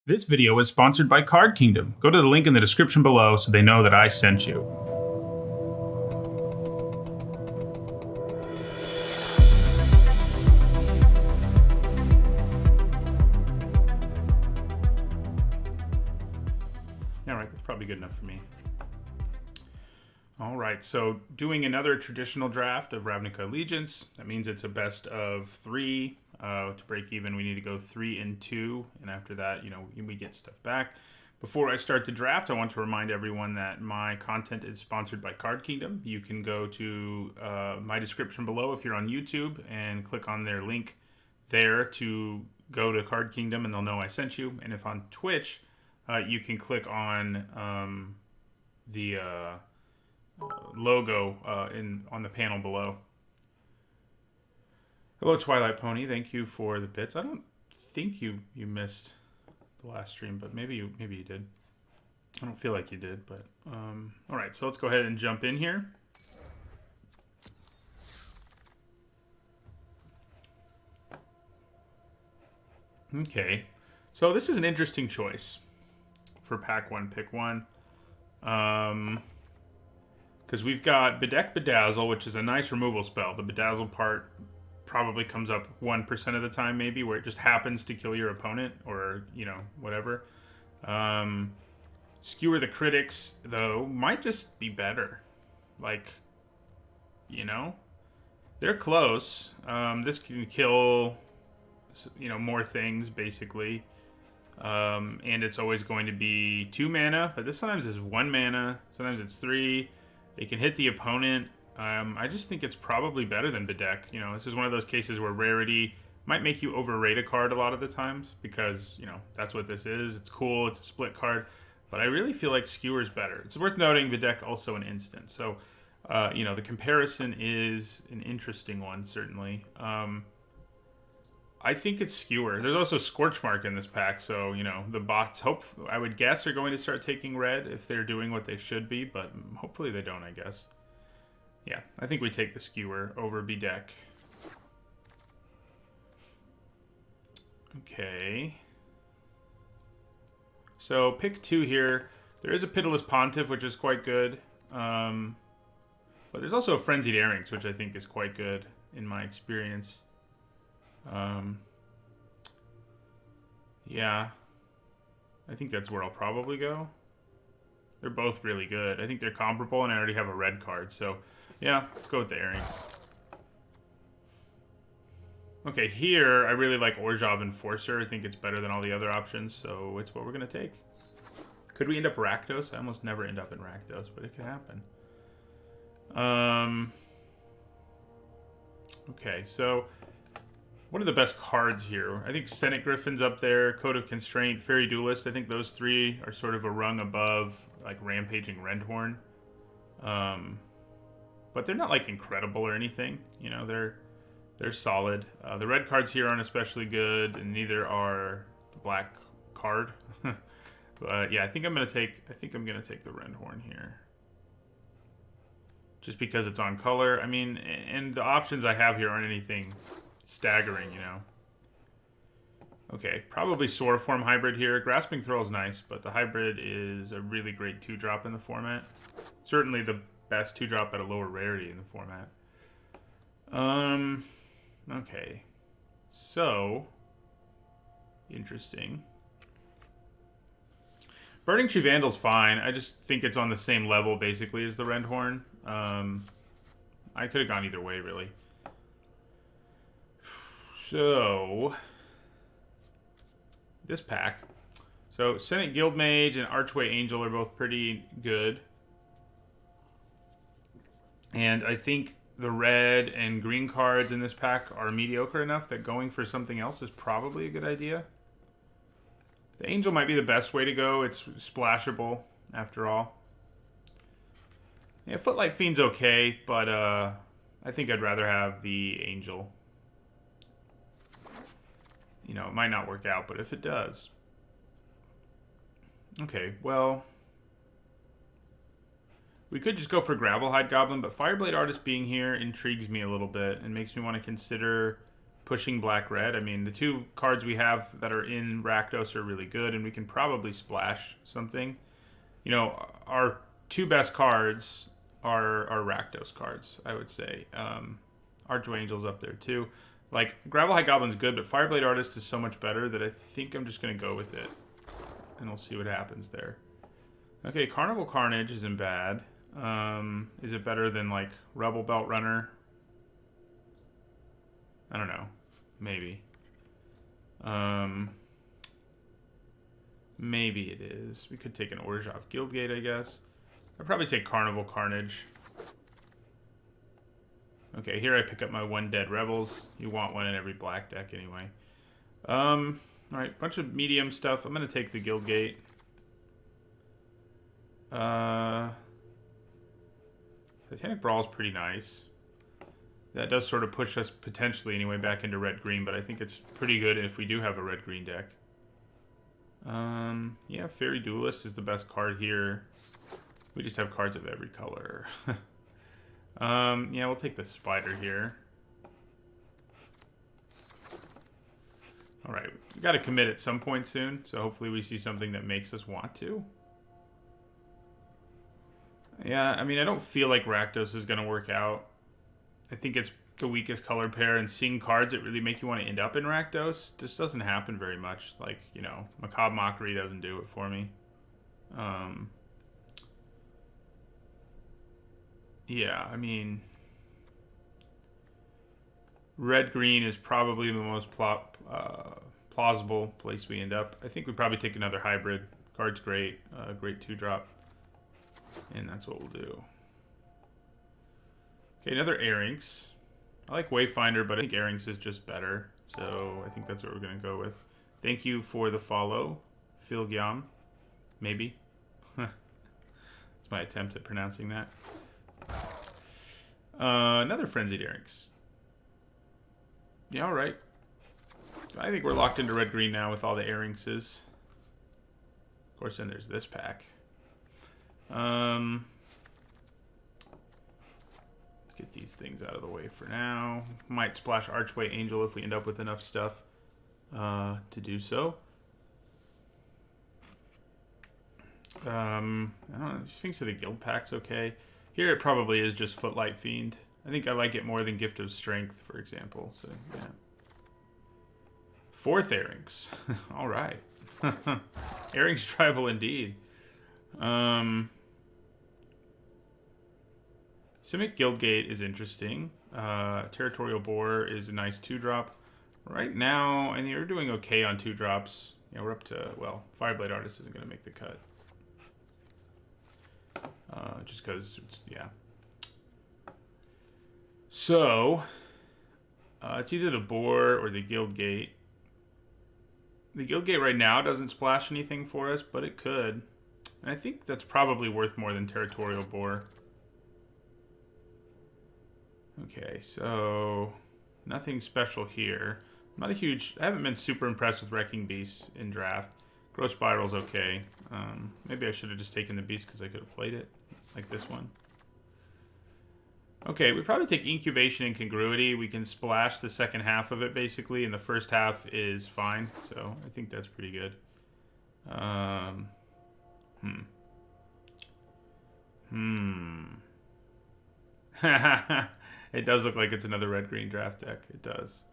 This video is sponsored by Card Kingdom. Go to the link in the description below so they know that I sent you. Alright, that's probably good enough for me. Alright, so doing another traditional draft of Ravnica Allegiance. That means it's a best of 3. To break even, we need to go 3 and 2, and after that, we get stuff back. Before I start the draft, I want to remind everyone that my content is sponsored by Card Kingdom. You can go to my description below if you're on YouTube and click on their link there to go to Card Kingdom, and they'll know I sent you. And if on Twitch, you can click on the logo on the panel below. Hello, Twilight Pony. Thank you for the bits. I don't think you missed the last stream, but maybe you did. I don't feel like you did, but all right. So let's go ahead and jump in here. Okay, so this is an interesting choice for pack 1, pick 1. Because we've got Bedeck Bedazzle, which is a nice removal spell. The Bedazzle part probably comes up 1% of the time, maybe, where it just happens to kill your opponent, or, whatever. Skewer the Critics, though, might just be better. Like, they're close. This can kill, more things, basically. And it's always going to be 2 mana, but this sometimes is 1 mana, sometimes it's 3. It can hit the opponent. I just think it's probably better than Bedeck. This is one of those cases where rarity might make you overrate a card a lot of the times, because, that's what this is. It's cool, it's a split card, but I really feel like Skewer's better. It's worth noting Bedeck also an instant, so, the comparison is an interesting one, certainly. I think it's Skewer. There's also Scorchmark in this pack, so, the bots, I would guess, are going to start taking red if they're doing what they should be, but hopefully they don't, I guess. Yeah, I think we take the Skewer over Bedeck. Okay. So, pick 2 here. There is a Pitiless Pontiff, which is quite good. But there's also a Frenzied Earrings, which I think is quite good in my experience. Yeah. I think that's where I'll probably go. They're both really good. I think they're comparable, and I already have a red card, so yeah, let's go with the Earrings. Okay, here I really like Orzhov Enforcer. I think it's better than all the other options, so it's what we're going to take. Could we end up Rakdos? I almost never end up in Rakdos, but it could happen. Okay, so what are the best cards here? I think Senate Griffin's up there, Code of Constraint, Fairy Duelist. I think those 3 are sort of a rung above, like, Rampaging Rendhorn. But they're not, like, incredible or anything. They're solid. The red cards here aren't especially good, and neither are the black card. But yeah, I think I'm gonna take the Rendhorn here, just because it's on color. I mean, and the options I have here aren't anything staggering, Okay, probably Soarform hybrid here. Grasping Throw is nice, but the hybrid is a really great 2-drop in the format. Certainly the best 2-drop at a lower rarity in the format. Okay. So, interesting. Burning Tree Vandal's fine. I just think it's on the same level, basically, as the Rendhorn. I could have gone either way, really. So, this pack. So, Senate Guildmage and Archway Angel are both pretty good. And I think the red and green cards in this pack are mediocre enough that going for something else is probably a good idea. The Angel might be the best way to go. It's splashable, after all. Yeah, Footlight Fiend's okay, but I think I'd rather have the Angel. It might not work out, but if it does... Okay, well... We could just go for Gravelhide Goblin, but Fireblade Artist being here intrigues me a little bit and makes me want to consider pushing black-red. I mean, the two cards we have that are in Rakdos are really good, and we can probably splash something. You know, our two best cards are Rakdos cards, I would say. Archway Angel's up there, too. Like, Gravel High Goblin's good, but Fireblade Artist is so much better that I think I'm just going to go with it. And we'll see what happens there. Okay, Carnival Carnage isn't bad. Is it better than, like, Rebel Belt Runner? I don't know. Maybe. Maybe it is. We could take an Orzhov Guildgate, I guess. I'd probably take Carnival Carnage. Okay, here I pick up my one Dead Rebels. You want one in every black deck anyway. Alright, bunch of medium stuff. I'm going to take the Guildgate. Titanic Brawl is pretty nice. That does sort of push us potentially anyway back into red-green, but I think it's pretty good if we do have a red-green deck. Yeah, Fairy Duelist is the best card here. We just have cards of every color. Yeah, we'll take the Spider here. Alright, we got to commit at some point soon, so hopefully we see something that makes us want to. Yeah, I mean, I don't feel like Rakdos is going to work out. I think it's the weakest color pair, and seeing cards that really make you want to end up in Rakdos just doesn't happen very much. Like, you know, Macabre Mockery doesn't do it for me. Yeah, I mean, red-green is probably the most plausible place we end up. I think we probably take another hybrid. Card's great, great 2-drop, and that's what we'll do. Okay, another Airings. I like Wayfinder, but I think Airings is just better. So I think that's what we're going to go with. Thank you for the follow, Phil Gyam. Maybe. It's my attempt at pronouncing that. Another Frenzied Airings. Yeah, alright. I think we're locked into red-green now with all the Airingses. Of course, then there's this pack. Get these things out of the way for now. Might splash Archway Angel if we end up with enough stuff to do so. I don't know. Sphinx of the Guild pack's okay. Here it probably is just Footlight Fiend. I think I like it more than Gift of Strength, for example. So yeah. 4th Airings. All right. Airings tribal indeed. Simic Guildgate is interesting. Territorial Boar is a nice 2-drop. Right now, and you're doing okay on 2-drops. Yeah, we're up to, well, Fireblade Artist isn't going to make the cut. Just because, yeah. So, it's either the Boar or the Guildgate. The Guildgate right now doesn't splash anything for us, but it could. And I think that's probably worth more than Territorial Boar. Okay, so nothing special here. I haven't been super impressed with Wrecking Beast in draft. Gross Spiral's okay. Maybe I should have just taken the Beast because I could have played it, like this one. Okay, we probably take Incubation and Congruity. We can splash the second half of it, basically, and the first half is fine. So I think that's pretty good. It does look like it's another red-green draft deck. It does.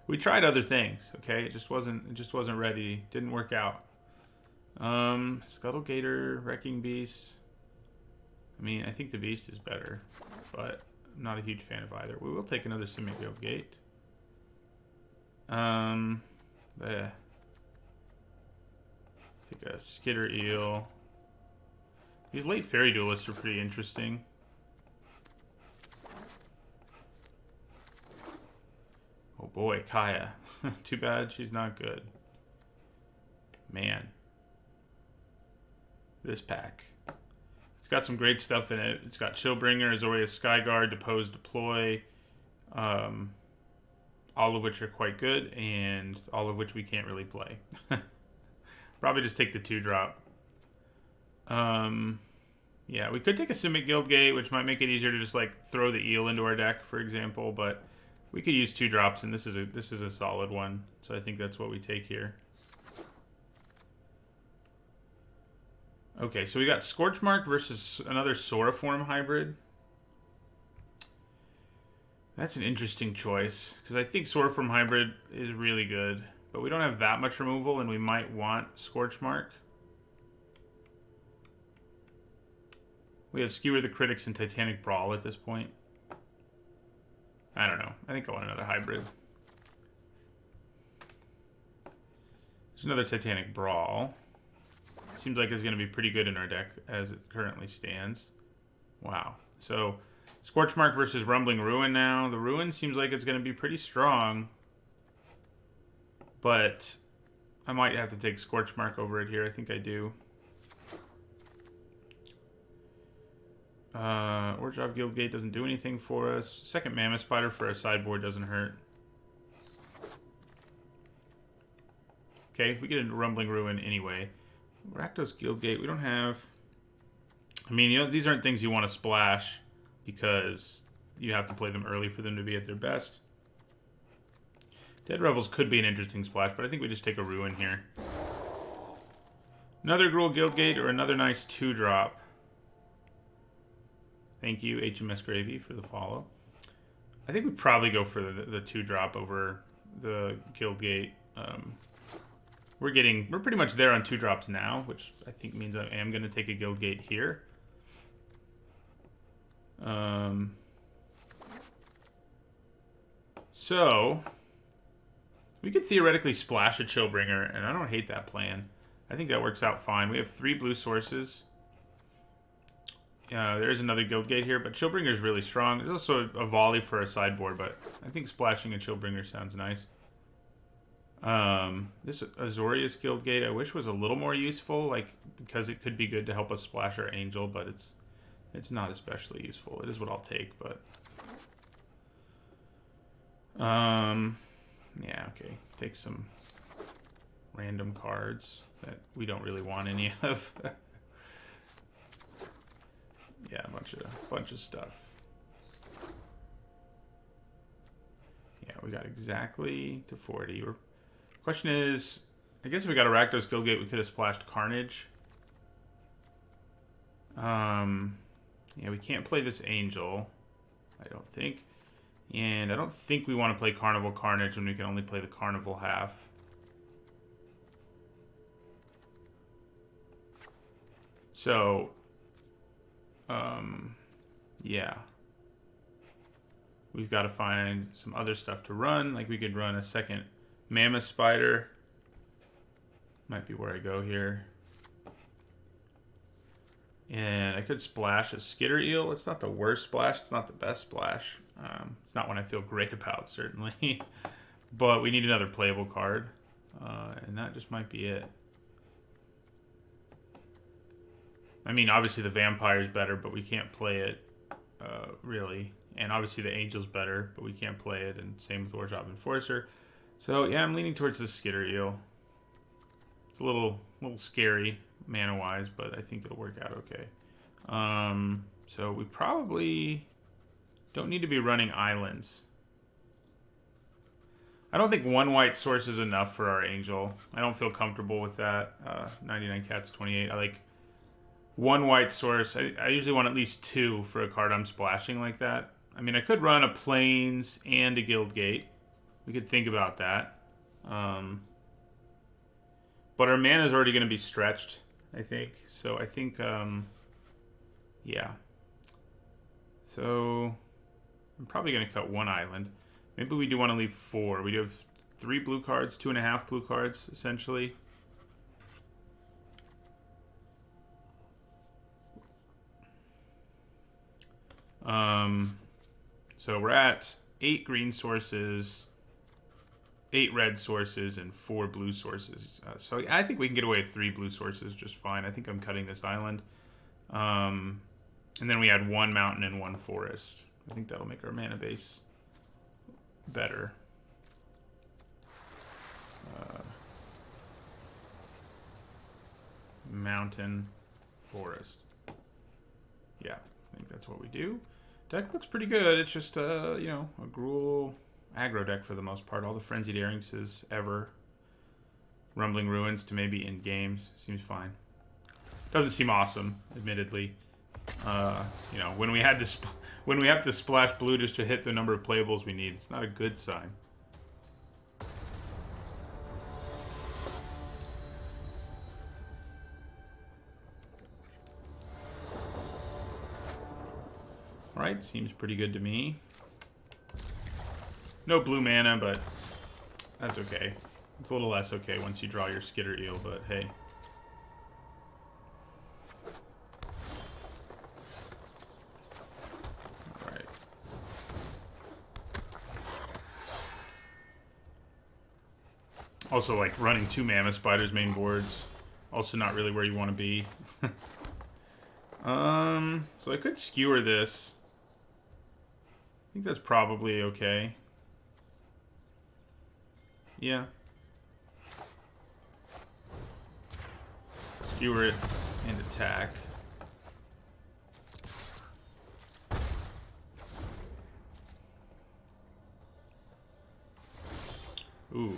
We tried other things, okay? It just wasn't ready. Didn't work out. Scuttlegator, Wrecking Beast. I mean, I think the Beast is better, but I'm not a huge fan of either. We will take another Simic Guildgate. Take a Skitter Eel. These late Fairy Duelists are pretty interesting. Oh boy, Kaya. Too bad she's not good. Man. This pack. It's got some great stuff in it. It's got Chillbringer, Azorius Skyguard, Depose, Deploy. All of which are quite good, and all of which we can't really play. Probably just take the 2-drop. Yeah, we could take a Simic Guildgate, which might make it easier to just like throw the eel into our deck, for example, but We could use 2 drops, and this is a solid one. So I think that's what we take here. Okay, so we got Scorchmark versus another Soroform hybrid. That's an interesting choice, because I think Soroform hybrid is really good. But we don't have that much removal, and we might want Scorchmark. We have Skewer the Critics and Titanic Brawl at this point. I don't know. I think I want another hybrid. There's another Titanic Brawl. Seems like it's going to be pretty good in our deck as it currently stands. Wow. So, Scorchmark versus Rumbling Ruin now. The Ruin seems like it's going to be pretty strong. But I might have to take Scorchmark over it here. I think I do. Orjov Guildgate doesn't do anything for us. Second Mammoth Spider for a sideboard doesn't hurt. Okay, we get into Rumbling Ruin anyway. Rakdos Guildgate, we don't have... I mean, you know, these aren't things you want to splash because you have to play them early for them to be at their best. Dead Revels could be an interesting splash, but I think we just take a Ruin here. Another Gruul Guildgate or another nice 2-drop. Thank you, HMS Gravy, for the follow. I think we probably go for the 2-drop over the Guildgate. We're pretty much there on 2-drops now, which I think means I am going to take a Guildgate here. So, we could theoretically splash a Chillbringer, and I don't hate that plan. I think that works out fine. We have 3 blue sources. There is another Guildgate here, but Chillbringer is really strong. There's also a Volley for a sideboard, but I think splashing a Chillbringer sounds nice. This Azorius Guildgate I wish was a little more useful, like because it could be good to help us splash our Angel, but it's not especially useful. It is what I'll take, but yeah, okay. Take some random cards that we don't really want any of. Yeah, a bunch of stuff. Yeah, we got exactly to 40. Question is, I guess if we got a Rakdos Guildgate, we could have splashed Carnage. Yeah, we can't play this Angel, I don't think. And I don't think we want to play Carnival Carnage when we can only play the Carnival half. So, yeah. We've got to find some other stuff to run. Like we could run a second Mammoth Spider. Might be where I go here. And I could splash a Skitter Eel. It's not the worst splash. It's not the best splash. It's not one I feel great about, certainly. But we need another playable card. And that just might be it. I mean, obviously the Vampire's better, but we can't play it, really. And obviously the Angel's better, but we can't play it. And same with Orjov Enforcer. So, yeah, I'm leaning towards the Skitter Eel. It's a little scary mana-wise, but I think it'll work out okay. So we probably don't need to be running islands. I don't think 1 white source is enough for our Angel. I don't feel comfortable with that. 99 Cats 28. I like 1 white source. I usually want at least 2 for a card I'm splashing like that. I mean, I could run a Plains and a Guildgate. We could think about that. But our mana is already going to be stretched, I think. So I think, yeah. So I'm probably going to cut 1 island. Maybe we do want to leave 4. We do have 3 blue cards, 2.5 blue cards, essentially. So we're at 8 green sources, 8 red sources, and 4 blue sources. So I think we can get away with 3 blue sources just fine. I think I'm cutting this island. And then we add 1 mountain and 1 forest. I think that'll make our mana base better. Mountain, forest. Yeah, I think that's what we do. Deck looks pretty good. It's just, you know, a Gruul aggro deck for the most part. All the Frenzied Airings ever. Rumbling Ruins to maybe in games. Seems fine. Doesn't seem awesome, admittedly. You know, when we have to splash blue just to hit the number of playables we need, it's not a good sign. Alright, seems pretty good to me. No blue mana, but that's okay. It's a little less okay once you draw your Skitter Eel, but hey. Alright. Also, like, running 2 Mammoth Spiders main boards. Also not really where you want to be. So I could skewer this. I think that's probably okay. Yeah. Skewer it and attack. Ooh.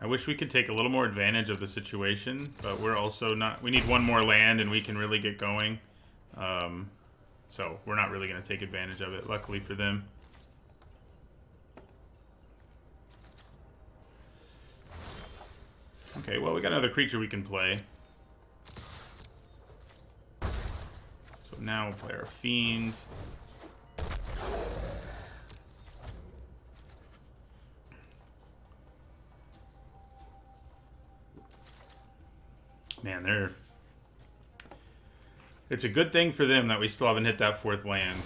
I wish we could take a little more advantage of the situation, but we're also not... We need one more land and we can really get going. So we're not really going to take advantage of it, luckily for them. Okay, well, we got another creature we can play. So now we'll play our Fiend. Man, they're... It's a good thing for them that we still haven't hit that 4th land.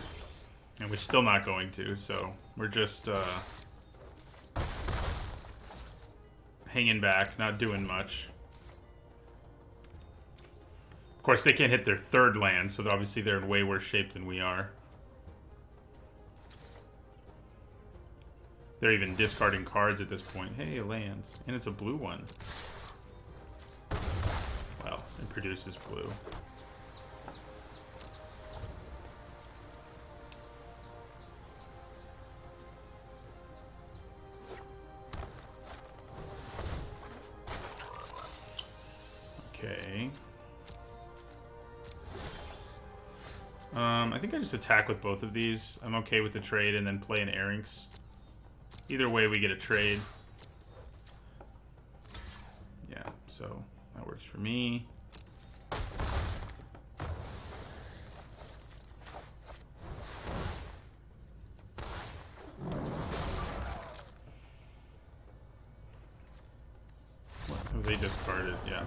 And we're still not going to, so we're just hanging back, not doing much. Of course, they can't hit their 3rd land, so obviously they're in way worse shape than we are. They're even discarding cards at this point. Hey, a land. And it's a blue one. Well, it produces blue. Okay. I think I just attack with both of these. I'm okay with the trade and then play an Airings. Either way, we get a trade. Yeah, so that works for me. What have they discarded? Yeah.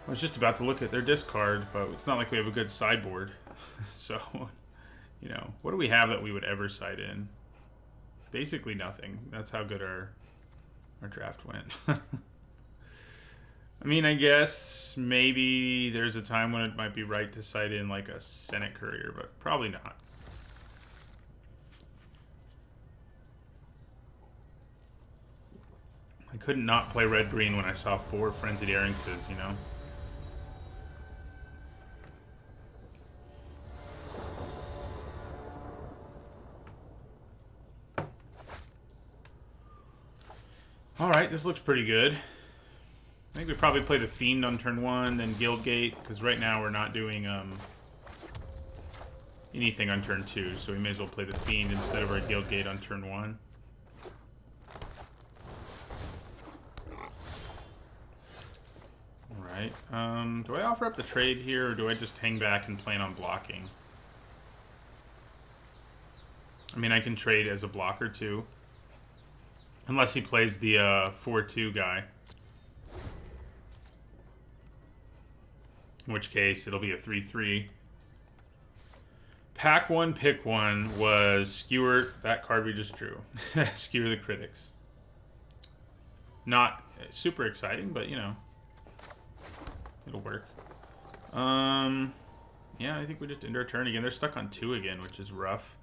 I was just about to look at their discard, but it's not like we have a good sideboard. So, you know, what do we have that we would ever side in? Basically nothing. That's how good our draft went. I mean, I guess maybe there's a time when it might be right to side in like a Senate Courier, but probably not. I couldn't not play red-green when I saw 4 Frenzied Airings, you know? Alright, this looks pretty good. I think we probably play the Fiend on turn 1, then Guildgate, because right now we're not doing anything on turn 2, so we may as well play the Fiend instead of our Guildgate on turn 1. Alright, do I offer up the trade here, or do I just hang back and plan on blocking? I mean, I can trade as a blocker, too. Unless he plays the 4-2 guy. In which case, it'll be a 3-3. Pack 1, pick 1 was Skewer, that card we just drew. Skewer the Critics. Not super exciting, but, you know. It'll work. Yeah, I think we just end our turn again. They're stuck on 2 again, which is rough.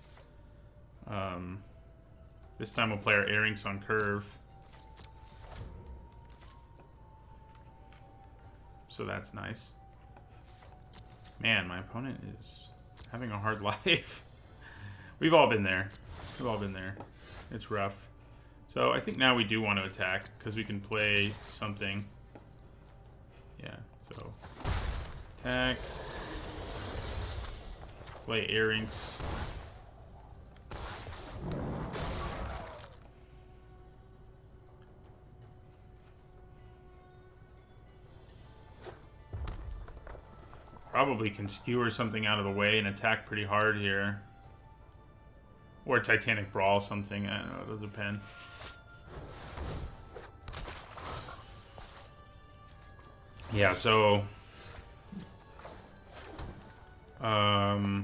This time we'll play our Airings on curve. So that's nice. Man, my opponent is having a hard life. We've all been there. We've all been there. It's rough. So I think now we do want to attack because we can play something. Yeah, so attack. Play earrings. Probably can skewer something out of the way and attack pretty hard here. Or Titanic Brawl something. I don't know, it'll depend. Yeah, so I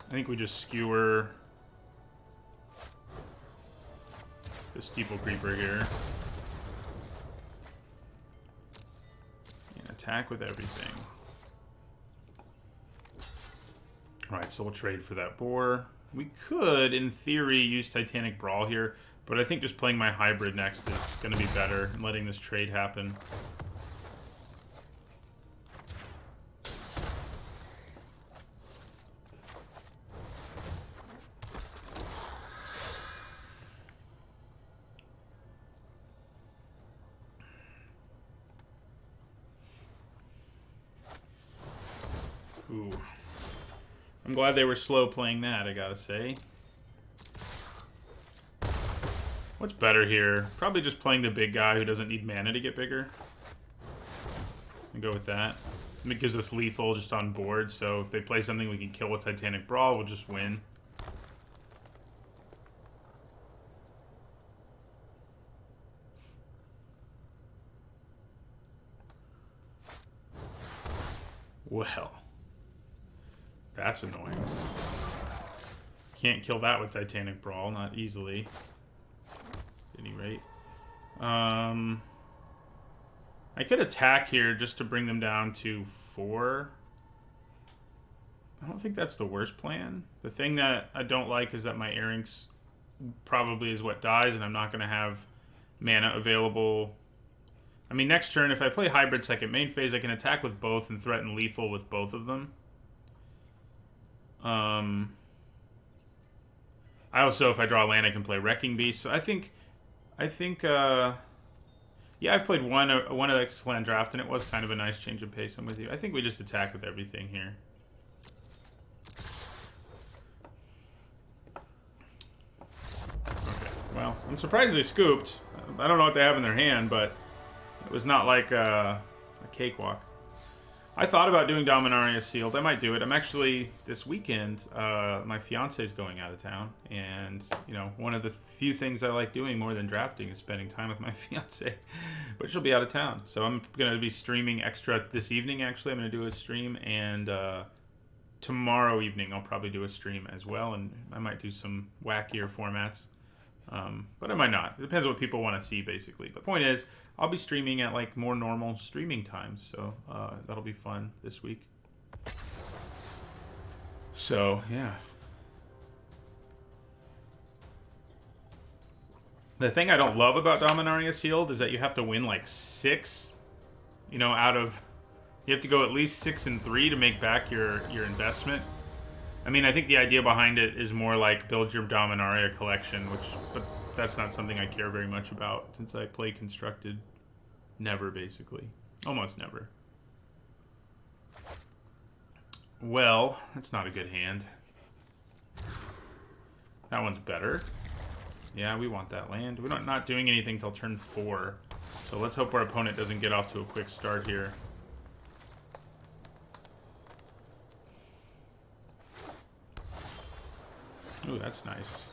think we just skewer the Steeple Creeper here. And attack with everything. Alright, so we'll trade for that boar. We could, in theory, use Titanic Brawl here, but I think just playing my hybrid next is going to be better and letting this trade happen. Ooh. I'm glad they were slow playing that, I gotta say. What's better here? Probably just playing the big guy who doesn't need mana to get bigger. I'll go with that. And it gives us lethal just on board, so if they play something we can kill with Titanic Brawl, we'll just win. Well. That's annoying. Can't kill that with Titanic Brawl, not easily. At any rate. I could attack here just to bring them down to 4. I don't think that's the worst plan. The thing that I don't like is that my earrings probably is what dies, and I'm not going to have mana available. I mean, next turn, if I play Hybrid second main phase, I can attack with both and threaten lethal with both of them. I also, if I draw land, I can play Wrecking Beast. So I think, yeah, I've played one of X Land Draft, and it was kind of a nice change of pace. I'm with you. I think we just attack with everything here. Okay, well, I'm surprised they scooped. I don't know what they have in their hand, but it was not like a cakewalk. I thought about doing Dominaria Sealed. I might do it. I'm actually, this weekend, my fiance's going out of town. And, you know, one of the few things I like doing more than drafting is spending time with my fiance. But she'll be out of town. So I'm going to be streaming extra this evening, actually. I'm going to do a stream. And tomorrow evening, I'll probably do a stream as well. And I might do some wackier formats. But I might not. It depends on what people want to see, basically. But the point is, I'll be streaming at like more normal streaming times, so that'll be fun this week. So yeah. The thing I don't love about Dominaria Sealed is that you have to win like 6, you know, out of, you have to go at least 6 and 3 to make back your investment. I mean, I think the idea behind it is more like build your Dominaria collection, but that's not something I care very much about since I play Constructed never, basically. Almost never. Well, that's not a good hand. That one's better. Yeah, we want that land. We're not doing anything till turn 4. So let's hope our opponent doesn't get off to a quick start here. Ooh, that's nice.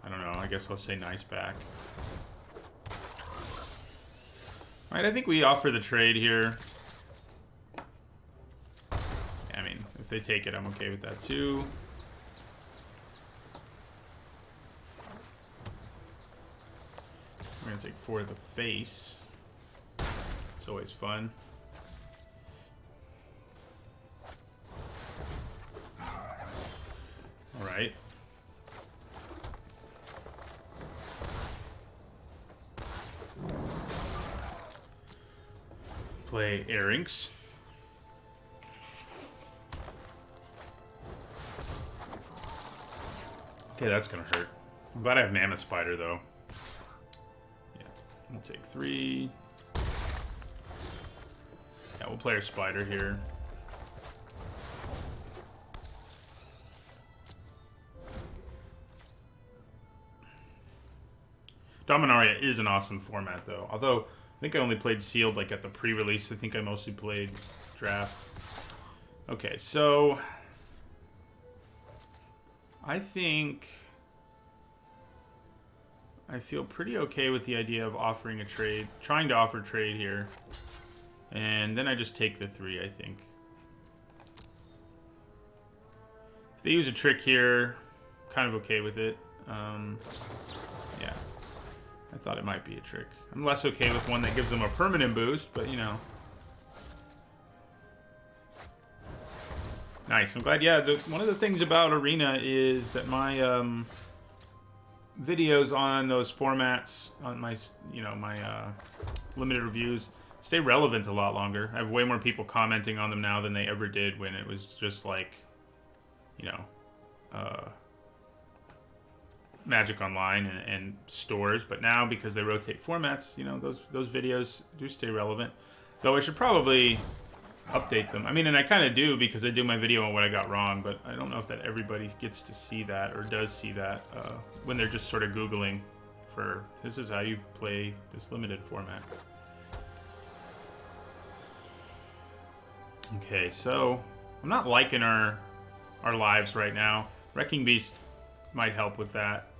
I don't know. I guess I'll say nice back. Alright, I think we offer the trade here. I mean, if they take it, I'm okay with that too. We're going to take 4 to the face. It's always fun. Alright. play Airings. Okay, that's gonna hurt. I'm glad I have Mammoth Spider, though. Yeah, we'll take 3. Yeah, we'll play our Spider here. Dominaria is an awesome format, though. Although, I think I only played Sealed, like, at the pre-release. I think I mostly played Draft. Okay, so... I think... I feel pretty okay with the idea of offering a trade. Trying to offer trade here. And then I just take the 3, I think. If they use a trick here, kind of okay with it. Yeah. I thought it might be a trick. I'm less okay with one that gives them a permanent boost, but you know. Nice. I'm glad. Yeah, one of the things about Arena is that my videos on those formats, on my, you know, my limited reviews, stay relevant a lot longer. I have way more people commenting on them now than they ever did when it was just like, you know, Magic Online and stores. But now, because they rotate formats, you know, those videos do stay relevant. Though I should probably update them. I mean, and I kind of do, because I do my video on what I got wrong, but I don't know if that everybody gets to see that or does see that when they're just sort of Googling for, this is how you play this limited format. Okay, so I'm not liking our lives right now. Wrecking Beast might help with that.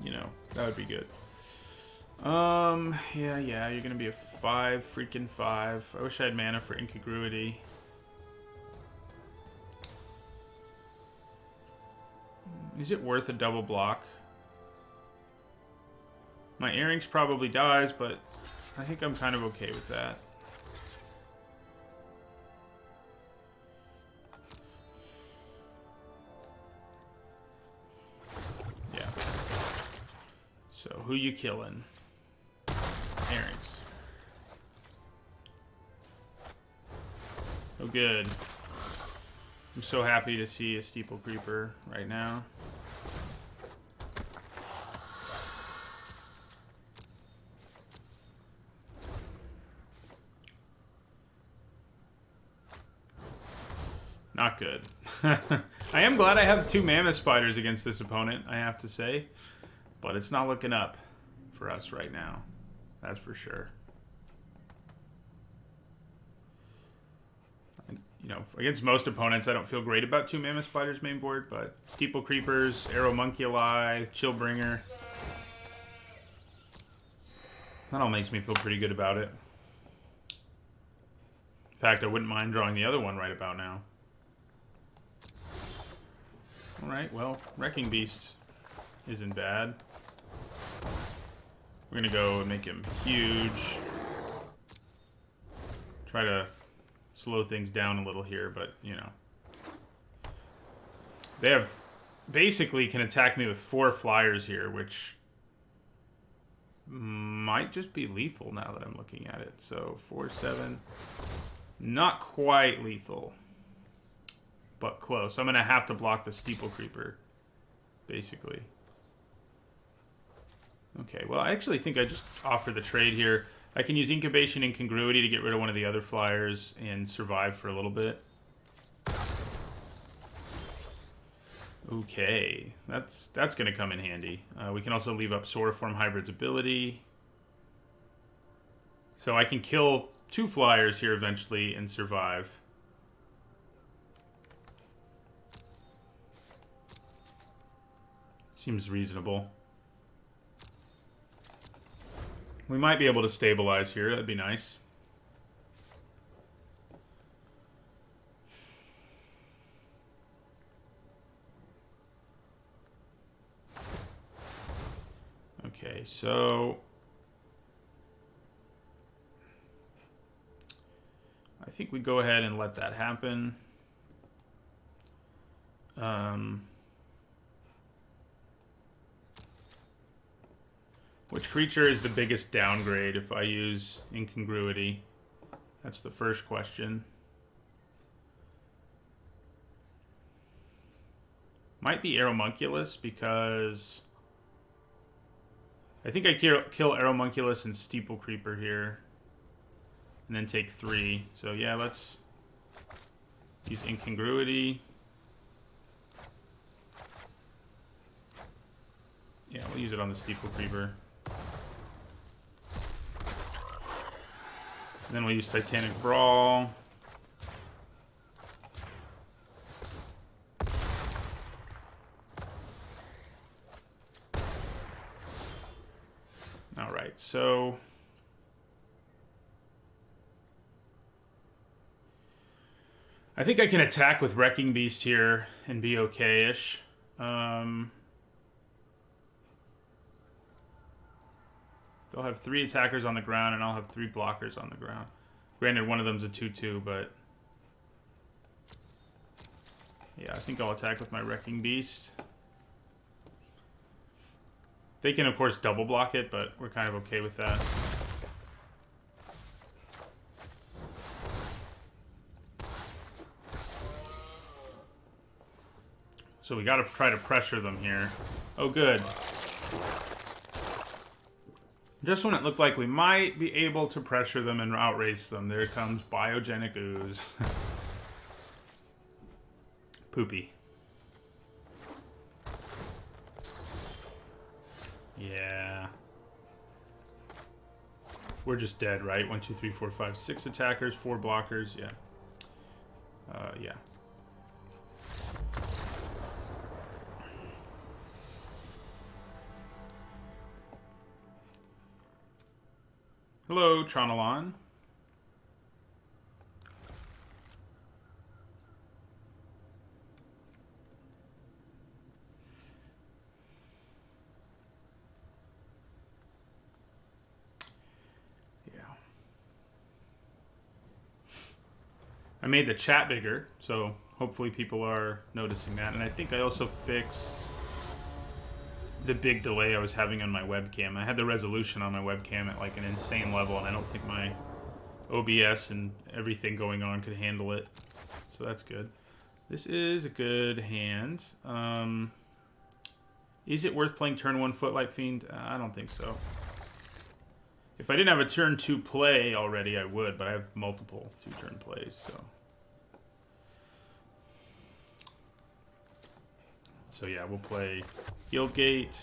You know, that would be good. Yeah, you're gonna be a 5, freaking 5. I wish I had mana for Incongruity. Is it worth a double block? My Earrings probably dies, but I think I'm kind of okay with that. Yeah. So, who you killing? Earrings. Oh, good. I'm so happy to see a Steeple Creeper right now. Not good. I am glad I have 2 Mammoth Spiders against this opponent, I have to say. But it's not looking up for us right now. That's for sure. You know, against most opponents, I don't feel great about 2 Mammoth Spiders main board, but Steeple Creepers, Arrow Monkey-Ally, Chillbringer. That all makes me feel pretty good about it. In fact, I wouldn't mind drawing the other one right about now. Alright, well, Wrecking Beast isn't bad. We're gonna go and make him huge. Try to slow things down a little here, but, you know. They have... basically can attack me with 4 flyers here, which might just be lethal now that I'm looking at it. So, 4, 7... not quite lethal, but close. I'm gonna have to block the Steeple Creeper, basically. Okay, well, I actually think I just offer the trade here. I can use Incubation and Congruity to get rid of one of the other flyers and survive for a little bit. Okay, that's going to come in handy. We can also leave up Soraform Hybrid's ability. So I can kill 2 flyers here eventually and survive. Seems reasonable. We might be able to stabilize here. That'd be nice. Okay, so I think we go ahead and let that happen. Which creature is the biggest downgrade if I use incongruity? That's the first question. Might be Aeromunculus because I think I kill Aeromunculus and Steeple Creeper here. And then take 3. So yeah, let's use incongruity. Yeah, we'll use it on the Steeple Creeper. And then we'll use Titanic Brawl. Alright, so I think I can attack with Wrecking Beast here and be okay-ish. They'll have 3 attackers on the ground, and I'll have 3 blockers on the ground. Granted, one of them's a 2/2, but yeah, I think I'll attack with my Wrecking Beast. They can, of course, double block it, but we're kind of okay with that. So we gotta try to pressure them here. Oh, good. Just when it looked like we might be able to pressure them and outrace them, there comes Biogenic Ooze. Poopy. Yeah. We're just dead, right? 1, 2, 3, 4, 5, 6 attackers, 4 blockers. Yeah. Yeah. Hello, Tronalon. Yeah. I made the chat bigger, so hopefully people are noticing that. And I think I also fixed the big delay I was having on my webcam. I had the resolution on my webcam at like an insane level, and I don't think my OBS and everything going on could handle it. So that's good. This is a good hand. Is it worth playing turn 1 Footlight Fiend? I don't think so. If I didn't have a turn 2 play already, I would, but I have multiple 2-turn plays, so. So yeah, we'll play Guildgate.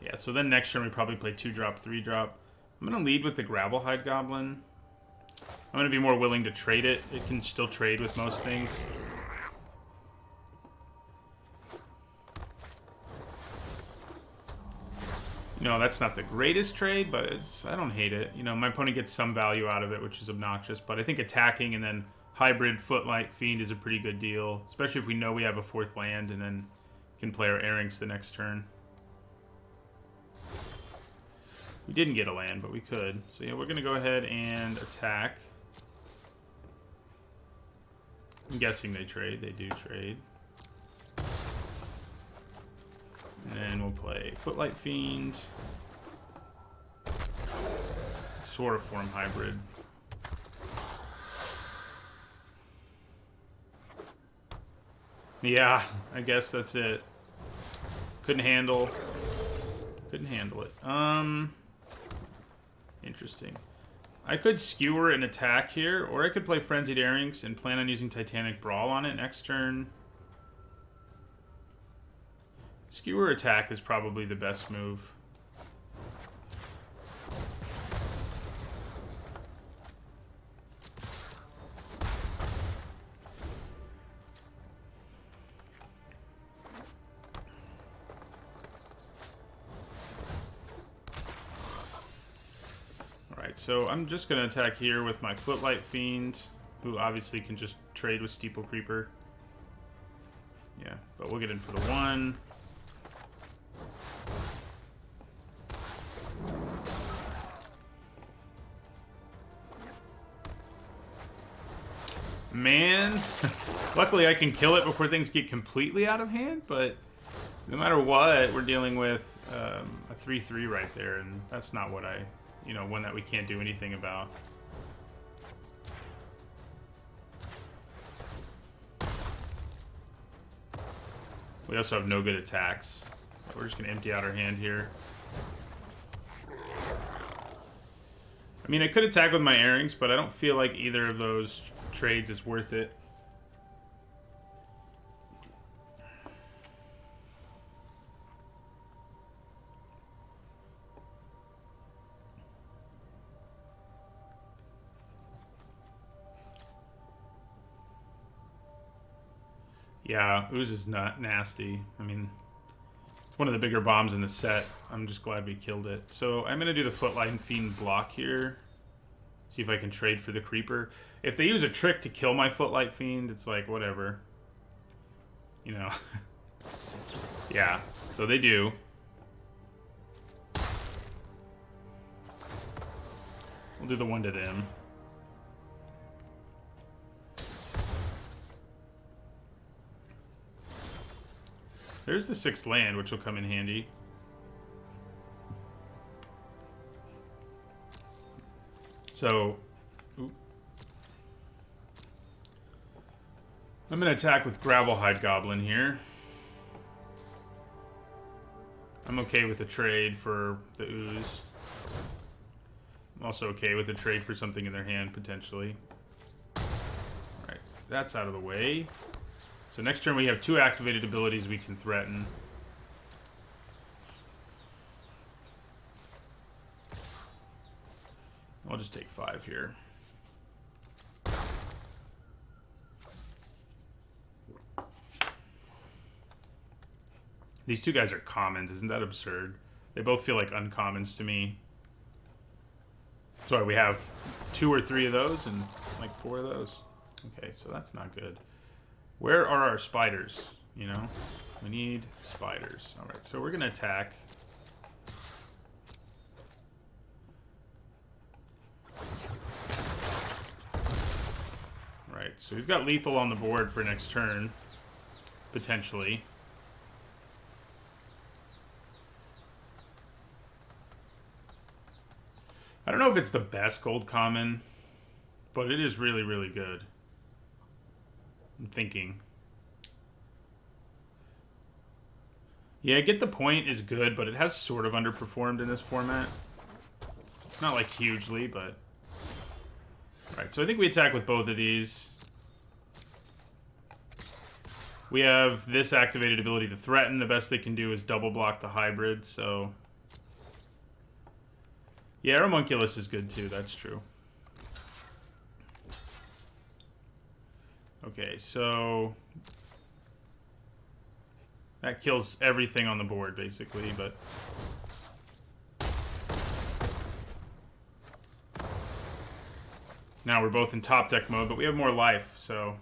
Yeah, so then next turn we probably play 2-drop, 3-drop. I'm going to lead with the Gravelhide Goblin. I'm going to be more willing to trade it. It can still trade with most things. You know, that's not the greatest trade, but I don't hate it. You know, my opponent gets some value out of it, which is obnoxious. But I think attacking and then hybrid Footlight Fiend is a pretty good deal. Especially if we know we have a 4th land and then can play our Airings the next turn. We didn't get a land, but we could. So yeah, we're going to go ahead and attack. I'm guessing they trade. They do trade. And then we'll play Footlight Fiend. Sword of Form hybrid. Yeah, I guess that's it. Couldn't handle it. Interesting. I could skewer an attack here, or I could play Frenzied Airings and plan on using Titanic Brawl on it next turn. Skewer attack is probably the best move. Alright, so I'm just going to attack here with my Footlight Fiend, who obviously can just trade with Steeple Creeper. Yeah, but we'll get in for the 1. Man. Luckily, I can kill it before things get completely out of hand, but no matter what, we're dealing with a 3-3 right there, and that's not what I... You know, one that we can't do anything about. We also have no good attacks. We're just going to empty out our hand here. I mean, I could attack with my airings, but I don't feel like either of those trades is worth it. Yeah, Ooze is not nasty. I mean, it's one of the bigger bombs in the set. I'm just glad we killed it. So I'm going to do the Footline Fiend block here. See if I can trade for the Creeper. If they use a trick to kill my Footlight Fiend, it's like, whatever. You know. Yeah, so they do. We'll do the one to them. There's the 6th land, which will come in handy. So, I'm going to attack with Gravelhide Goblin here. I'm okay with a trade for the Ooze. I'm also okay with a trade for something in their hand, potentially. Alright, that's out of the way. So next turn we have 2 activated abilities we can threaten. I'll just take 5 here. These 2 guys are commons, isn't that absurd? They both feel like uncommons to me. Sorry, we have 2 or 3 of those and like 4 of those. Okay, so that's not good. Where are our spiders? You know, we need spiders. All right, so we're gonna attack. Right, so we've got lethal on the board for next turn, potentially. I don't know if it's the best gold common, but it is really, really good. I'm thinking. Yeah, Get the Point is good, but it has sort of underperformed in this format. Not like hugely, but... Alright, so I think we attack with both of these. We have this activated ability to threaten. The best they can do is double block the hybrid, so... Yeah, Homunculus is good too, that's true. Okay, so... That kills everything on the board, basically, but... Now we're both in top deck mode, but we have more life, so...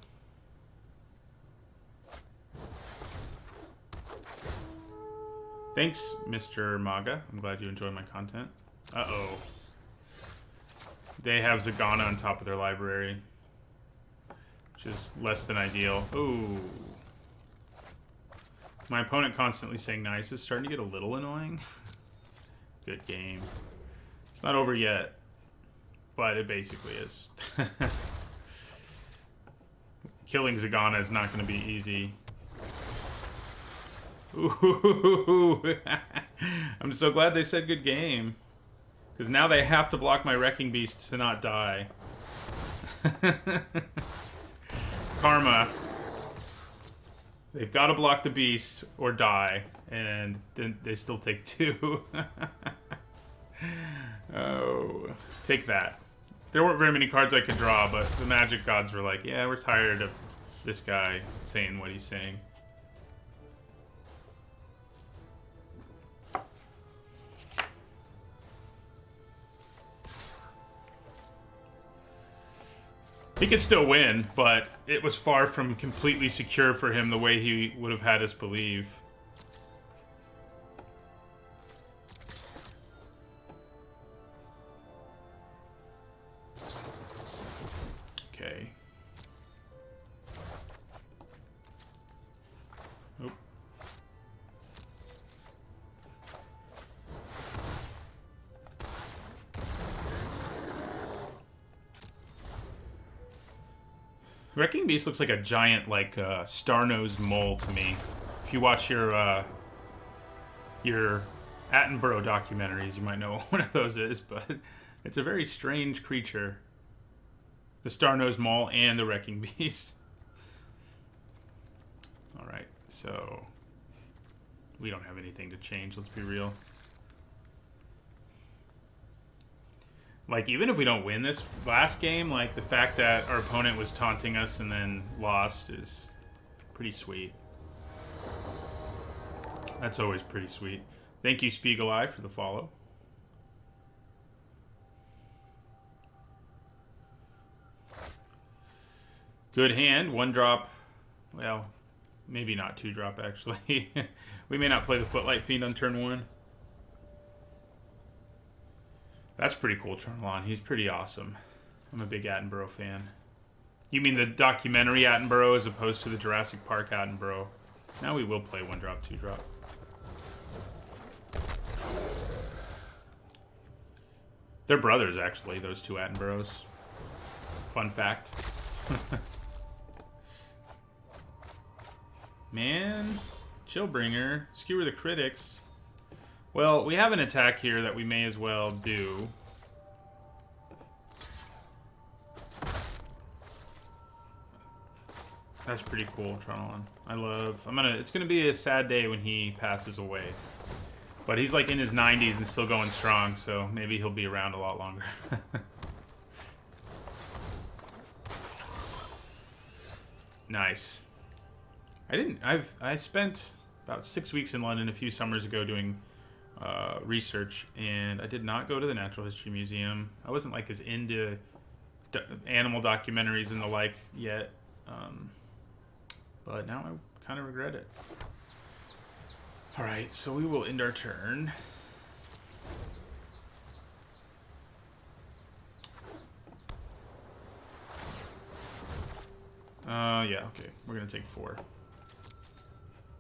Thanks, Mr. Maga. I'm glad you enjoyed my content. Uh-oh. They have Zagana on top of their library. Which is less than ideal. Ooh. My opponent constantly saying nice is starting to get a little annoying. Good game. It's not over yet. But it basically is. Killing Zagana is not going to be easy. Ooh. I'm so glad they said good game. Because now they have to block my Wrecking Beast to not die. Karma. They've got to block the beast or die. And then they still take 2. Oh. Take that. There weren't very many cards I could draw, but the Magic gods were like, yeah, we're tired of this guy saying what he's saying. He could still win, but it was far from completely secure for him the way he would have had us believe. Okay. Wrecking Beast looks like a giant, like, star-nosed mole to me. If you watch your Attenborough documentaries, you might know what one of those is, but it's a very strange creature. The star-nosed mole and the Wrecking Beast. Alright, so we don't have anything to change, let's be real. Like, even if we don't win this last game, like, the fact that our opponent was taunting us and then lost is pretty sweet. That's always pretty sweet. Thank you, Spiegel Eye, for the follow. Good hand. 1-drop. Well, maybe not 2-drop, actually. We may not play the Footlight Fiend on turn 1. That's pretty cool, Charlon. He's pretty awesome. I'm a big Attenborough fan. You mean the documentary Attenborough as opposed to the Jurassic Park Attenborough? Now we will play 1-drop, 2-drop. They're brothers, actually, those two Attenboroughs. Fun fact. Man, Chillbringer. Skewer the critics. Well, we have an attack here that we may as well do. That's pretty cool, Tron. It's gonna be a sad day when he passes away. But he's like in his 90s and still going strong, so maybe he'll be around a lot longer. Nice. I spent about 6 weeks in London a few summers ago doing research, and I did not go to the Natural History Museum. I wasn't like as into animal documentaries and the like yet, but now I kind of regret it. All right, so we will end our turn. Yeah, okay. We're gonna take 4.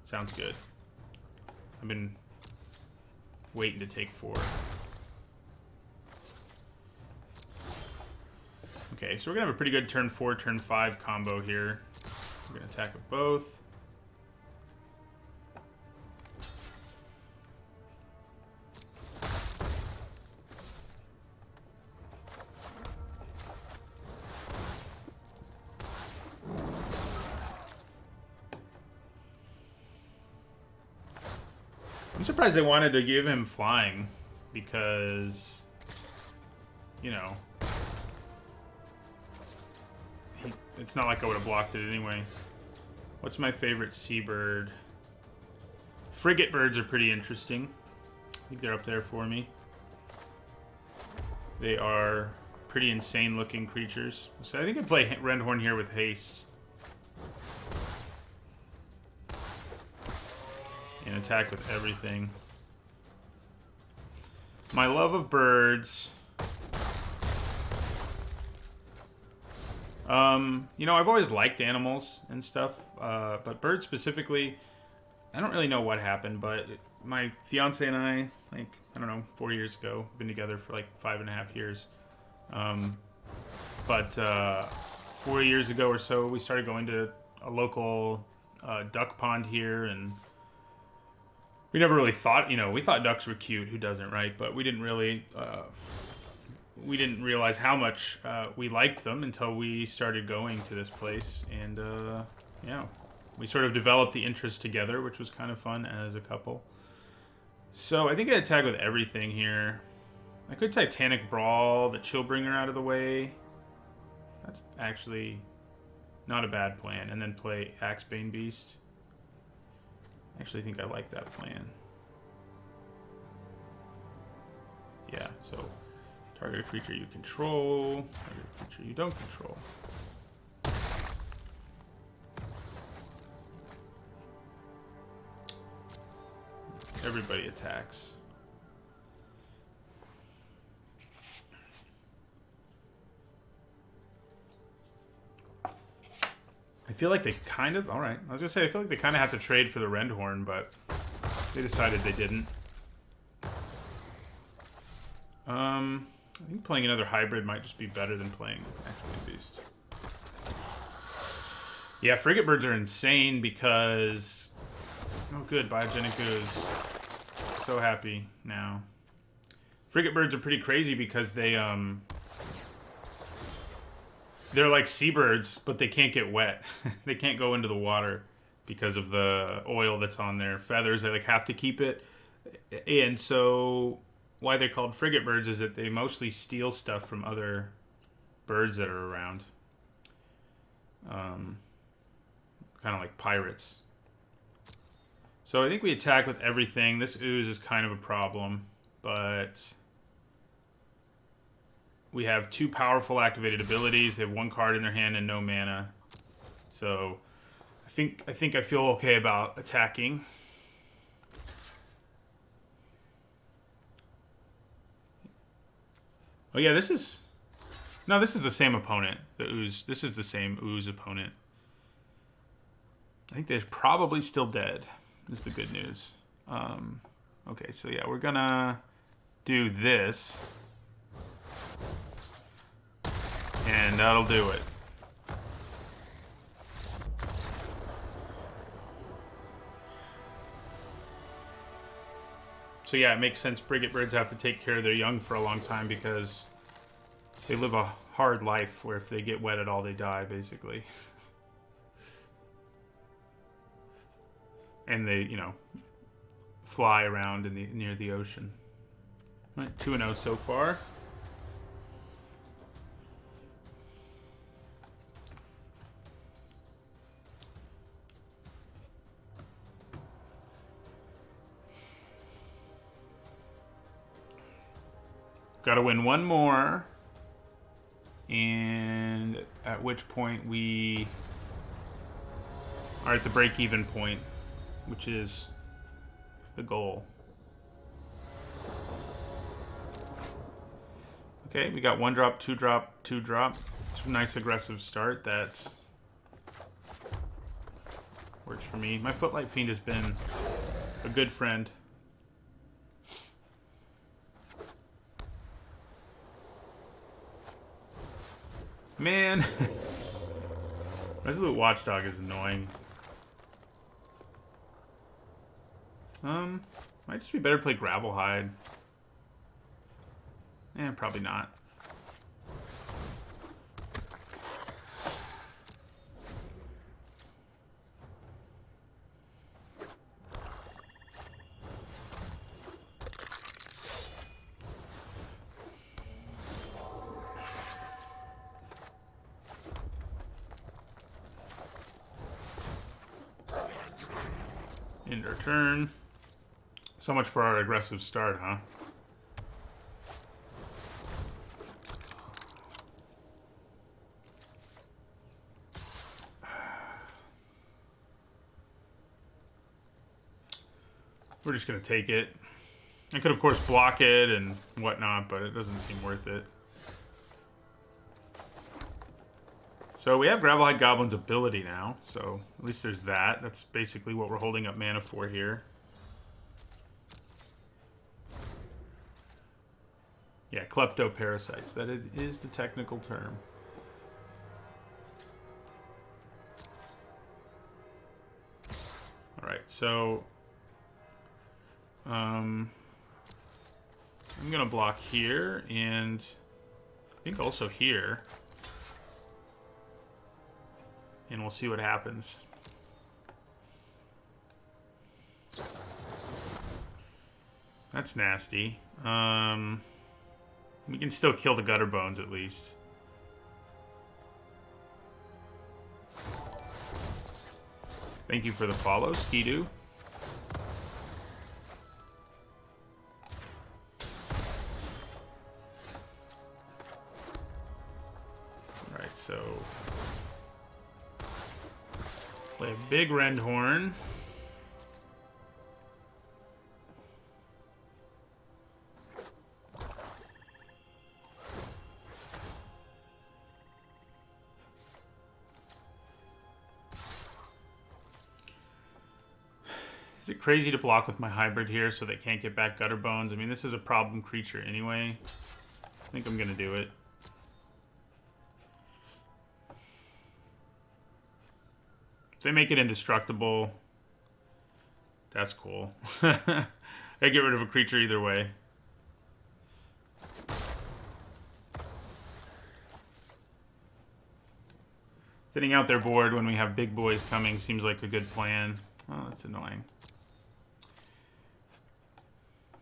Sounds good. I've been waiting to take 4. Okay, so we're gonna have a pretty good turn 4, turn 5 combo here. We're gonna attack with both. I'm surprised they wanted to give him flying because, you know, it's not like I would have blocked it anyway. What's my favorite seabird? Frigate birds are pretty interesting. I think they're up there for me. They are pretty insane looking creatures. So I think I'd play Rendhorn here with haste. And attack with everything. My love of birds. You know, I've always liked animals and stuff, but birds specifically, I don't really know what happened, but my fiance and I, like, I don't know, 4 years ago, been together for like 5.5 years. But 4 years ago or so, we started going to a local duck pond here, and we never really thought, you know, we thought ducks were cute, who doesn't, right? But we didn't really, we didn't realize how much we liked them until we started going to this place. And, yeah, we sort of developed the interest together, which was kind of fun as a couple. So I think I attack with everything here. I could Titanic Brawl, the Chillbringer out of the way. That's actually not a bad plan. And then play Axebane Beast. I actually think I like that plan. Yeah, so target a creature you control, target a creature you don't control. Everybody attacks. I feel like they kind of... Alright, I was going to say, I feel like they kind of have to trade for the Rendhorn, but they decided they didn't. I think playing another hybrid might just be better than playing Axebane Beast. Yeah, frigate birds are insane because... Oh, good. Biogenic Ooze. So happy now. Frigate birds are pretty crazy because they're like seabirds, but they can't get wet. They can't go into the water because of the oil that's on their feathers. They like have to keep it. And so why they're called frigate birds is that they mostly steal stuff from other birds that are around. Kind of like pirates. So I think we attack with everything. This ooze is kind of a problem, but we have 2 powerful activated abilities. They have 1 card in their hand and no mana. So I think I feel okay about attacking. Oh yeah, this is the same opponent. The ooze. This is the same ooze opponent. I think they're probably still dead. Is the good news. Okay, so yeah, we're gonna do this. And that'll do it. So yeah, it makes sense frigate birds have to take care of their young for a long time because they live a hard life where if they get wet at all, they die, basically. And they, you know, fly around in near the ocean. All right, 2-0 so far. Got to win 1 more. And at which point we are at the break-even point, which is the goal. Okay, we got 1 drop, 2 drop, 2 drop. It's a nice aggressive start. That works for me. My Footlight Fiend has been a good friend. Man, Resolute Watchdog is annoying. Might just be better to play Gravelhide. Probably not. End our turn. So much for our aggressive start, huh? We're just going to take it. I could, of course, block it and whatnot, but it doesn't seem worth it. So we have Gravelhide Goblin's ability now, so at least there's that. That's basically what we're holding up mana for here. Yeah, kleptoparasites. That is the technical term. All right, so I'm gonna block here and I think also here, and we'll see what happens. That's nasty. We can still kill the Gutter Bones at least. Thank you for the follow, Skidoo. Alright, so play a big Rendhorn. Is it crazy to block with my hybrid here so they can't get back Gutter Bones? I mean, this is a problem creature anyway. I think I'm going to do it. they make it indestructible, that's cool. I get rid of a creature either way. Thinning out their board when we have big boys coming seems like a good plan. Oh, that's annoying.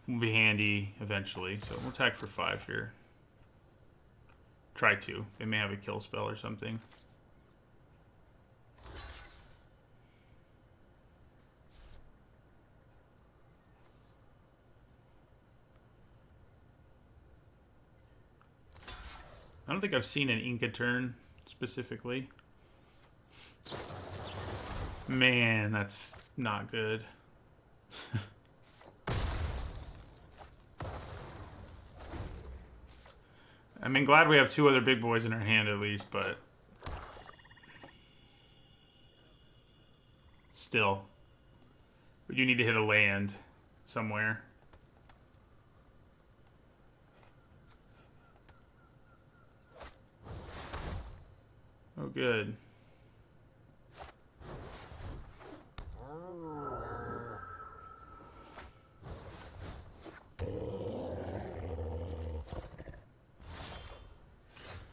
Will be handy eventually, so we'll attack for 5 here. Try to. They may have a kill spell or something. I don't think I've seen an Inca turn specifically. Man, that's not good. I mean, glad we have 2 other big boys in our hand at least, but still, we do need to hit a land somewhere. Oh, good.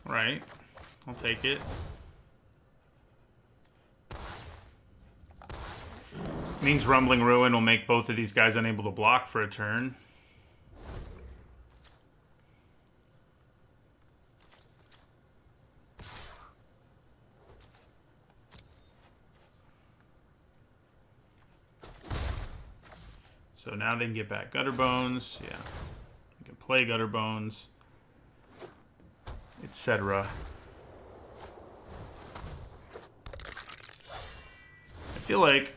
Right. I'll take it. Means Rumbling Ruin will make both of these guys unable to block for a turn. So now they can get back Gutter Bones. Yeah. They can play Gutter Bones, etc. I feel like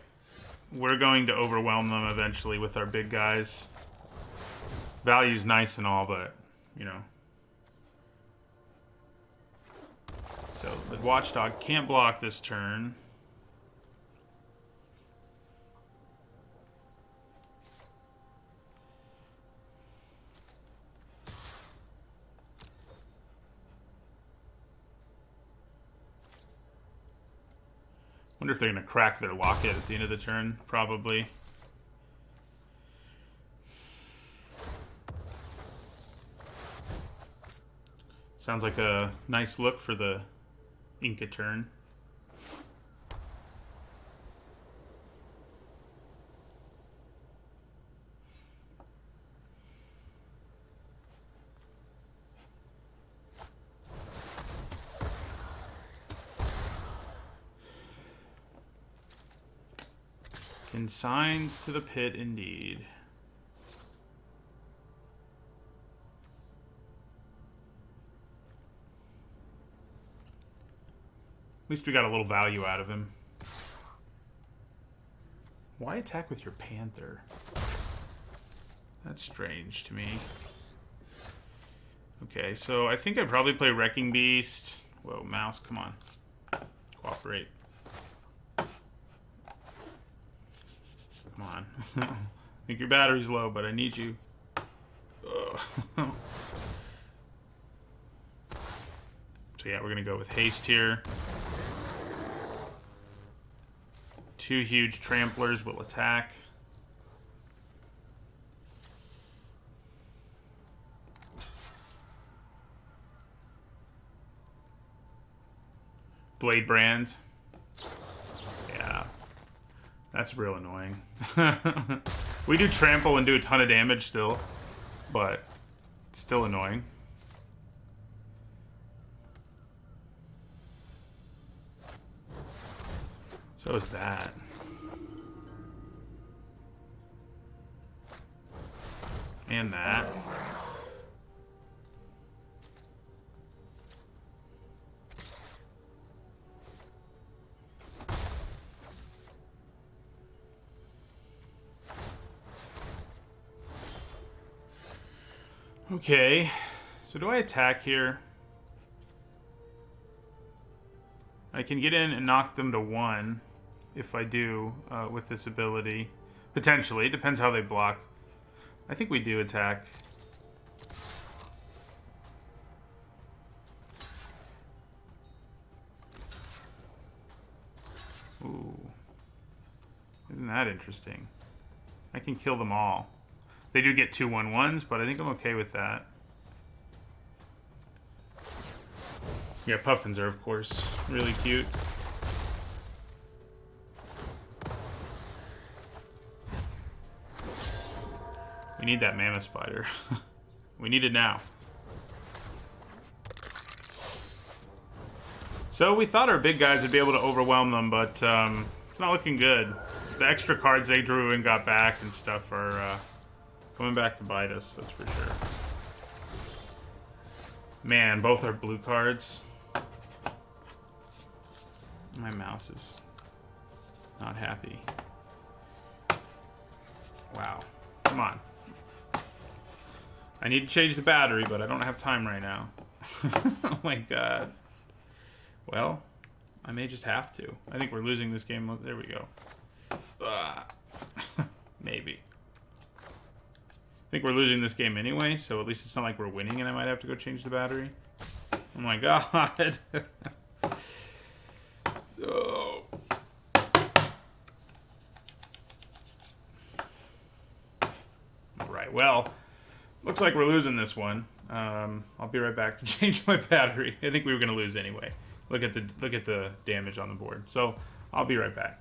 we're going to overwhelm them eventually with our big guys. Value's nice and all, but, you know. So the Watchdog can't block this turn. Wonder if they're going to crack their locket at the end of the turn. Probably. Sounds like a nice look for the Inca turn. Consigned to the pit, indeed. At least we got a little value out of him. Why attack with your Panther? That's strange to me. Okay, so I think I'd probably play Wrecking Beast. Whoa, mouse, come on. Cooperate. Come on. I think your battery's low, but I need you. So yeah, we're gonna go with haste here. 2 huge tramplers will attack. Blade Brand. Yeah. That's real annoying. We do trample and do a ton of damage still, but it's still annoying. So is that. And that. Okay, so do I attack here? I can get in and knock them to 1 if I do with this ability. Potentially, depends how they block. I think we do attack. Ooh. that interesting. I can kill them all. They do get 2/1/1s, but I think I'm okay with that. Yeah, puffins are, of course, really cute. We need that mammoth spider. We need it now. So we thought our big guys would be able to overwhelm them, but it's not looking good. The extra cards they drew and got back and stuff are coming back to bite us, that's for sure. Man, both are blue cards. My mouse is not happy. Wow. Come on. I need to change the battery, but I don't have time right now. Oh my god. Well, I may just have to. I think we're losing this game. There we go. Maybe. I think we're losing this game anyway, so at least it's not like we're winning and I might have to go change the battery. Oh my god. Oh. Alright, well, looks like we're losing this one. I'll be right back to change my battery. I think we were going to lose anyway. Look at the damage on the board. So, I'll be right back.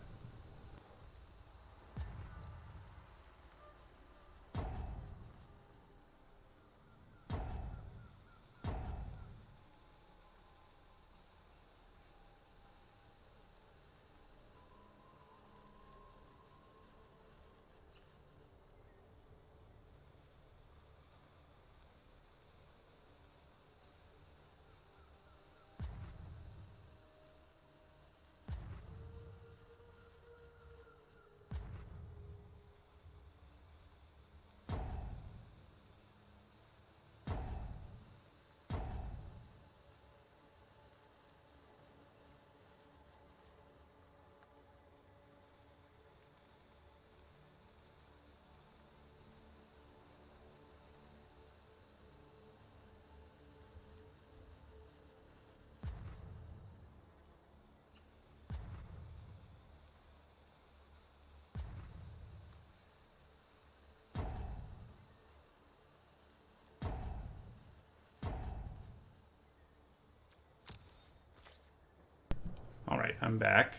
Alright, I'm back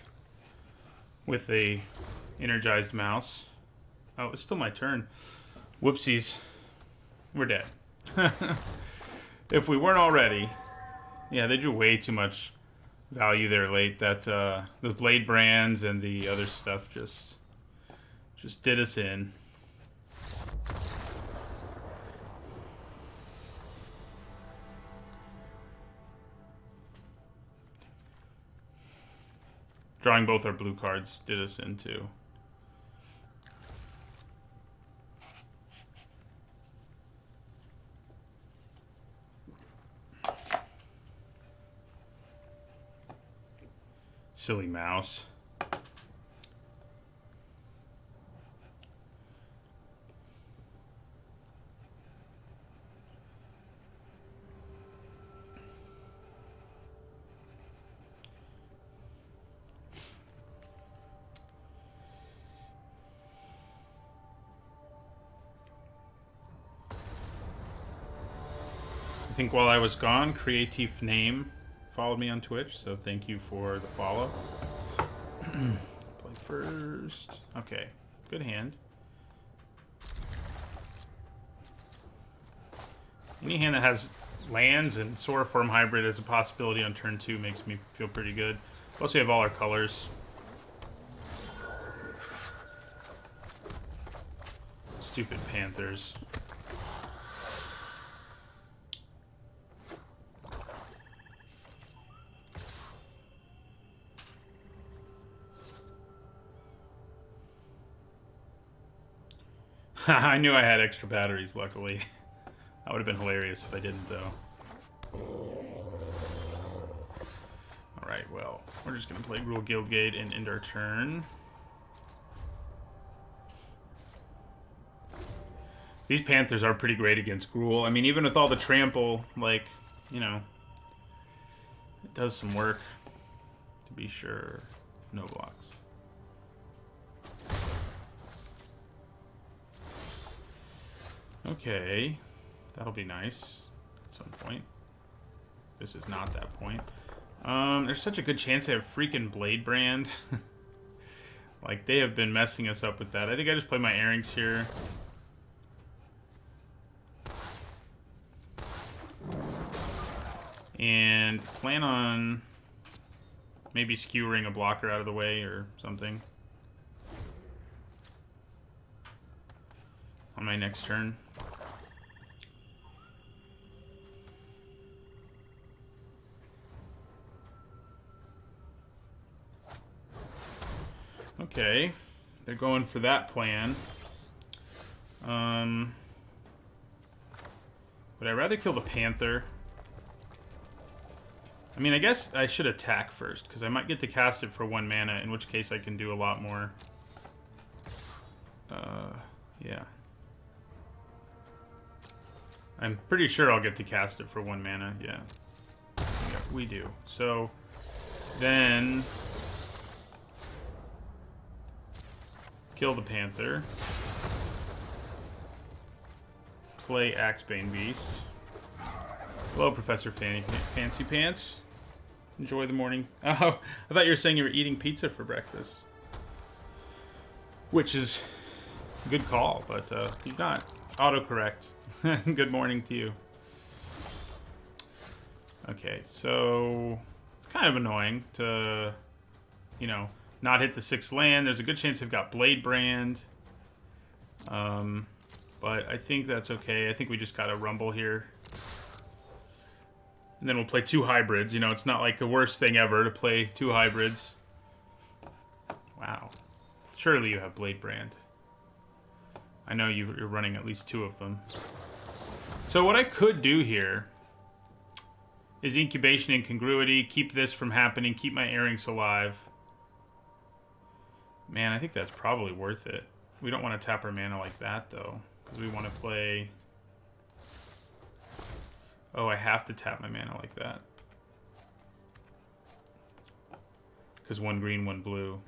with a energized mouse. Oh, it's still my turn. Whoopsies. We're dead. If we weren't already. Yeah, they drew way too much value there late. That the Blade Brands and the other stuff just did us in. Drawing both our blue cards did us in too. Silly mouse. I think while I was gone, Creative Name followed me on Twitch, so thank you for the follow. Play first. Okay, good hand. Any hand that has lands and Soroform Hybrid as a possibility on turn 2 makes me feel pretty good. Plus we have all our colors. Stupid Panthers. I knew I had extra batteries, luckily. That would have been hilarious if I didn't, though. Alright, well, we're just going to play Gruul Guildgate and end our turn. These Panthers are pretty great against Gruul. I mean, even with all the trample, like, you know, it does some work, to be sure. No blocks. Okay. That'll be nice at some point. This is not that point. There's such a good chance they have freaking Blade Brand. Like, they have been messing us up with that. I think I just play my Airings here. And plan on maybe skewering a blocker out of the way or something on my next turn. Okay, they're going for that plan. Would I rather kill the Panther? I mean, I guess I should attack first, because I might get to cast it for 1 mana, in which case I can do a lot more. Yeah. I'm pretty sure I'll get to cast it for 1 mana, yeah. Yeah, we do. So, then... kill the Panther. Play Axebane Beast. Hello, Professor Fancy Pants. Enjoy the morning. Oh, I thought you were saying you were eating pizza for breakfast. Which is a good call, but you're not. Autocorrect. Good morning to you. Okay, so it's kind of annoying to, you know, not hit the 6th land. There's a good chance they've got Blade Brand. But I think that's okay. I think we just got to rumble here. And then we'll play 2 hybrids. You know, it's not like the worst thing ever to play 2 hybrids. Wow. Surely you have Blade Brand. I know you're running at least 2 of them. So what I could do here is Incubation Incongruity, keep this from happening, keep my Airings alive. Man, I think that's probably worth it. We don't want to tap our mana like that, though, because we want to play... Oh, I have to tap my mana like that. Because 1 green, 1 blue.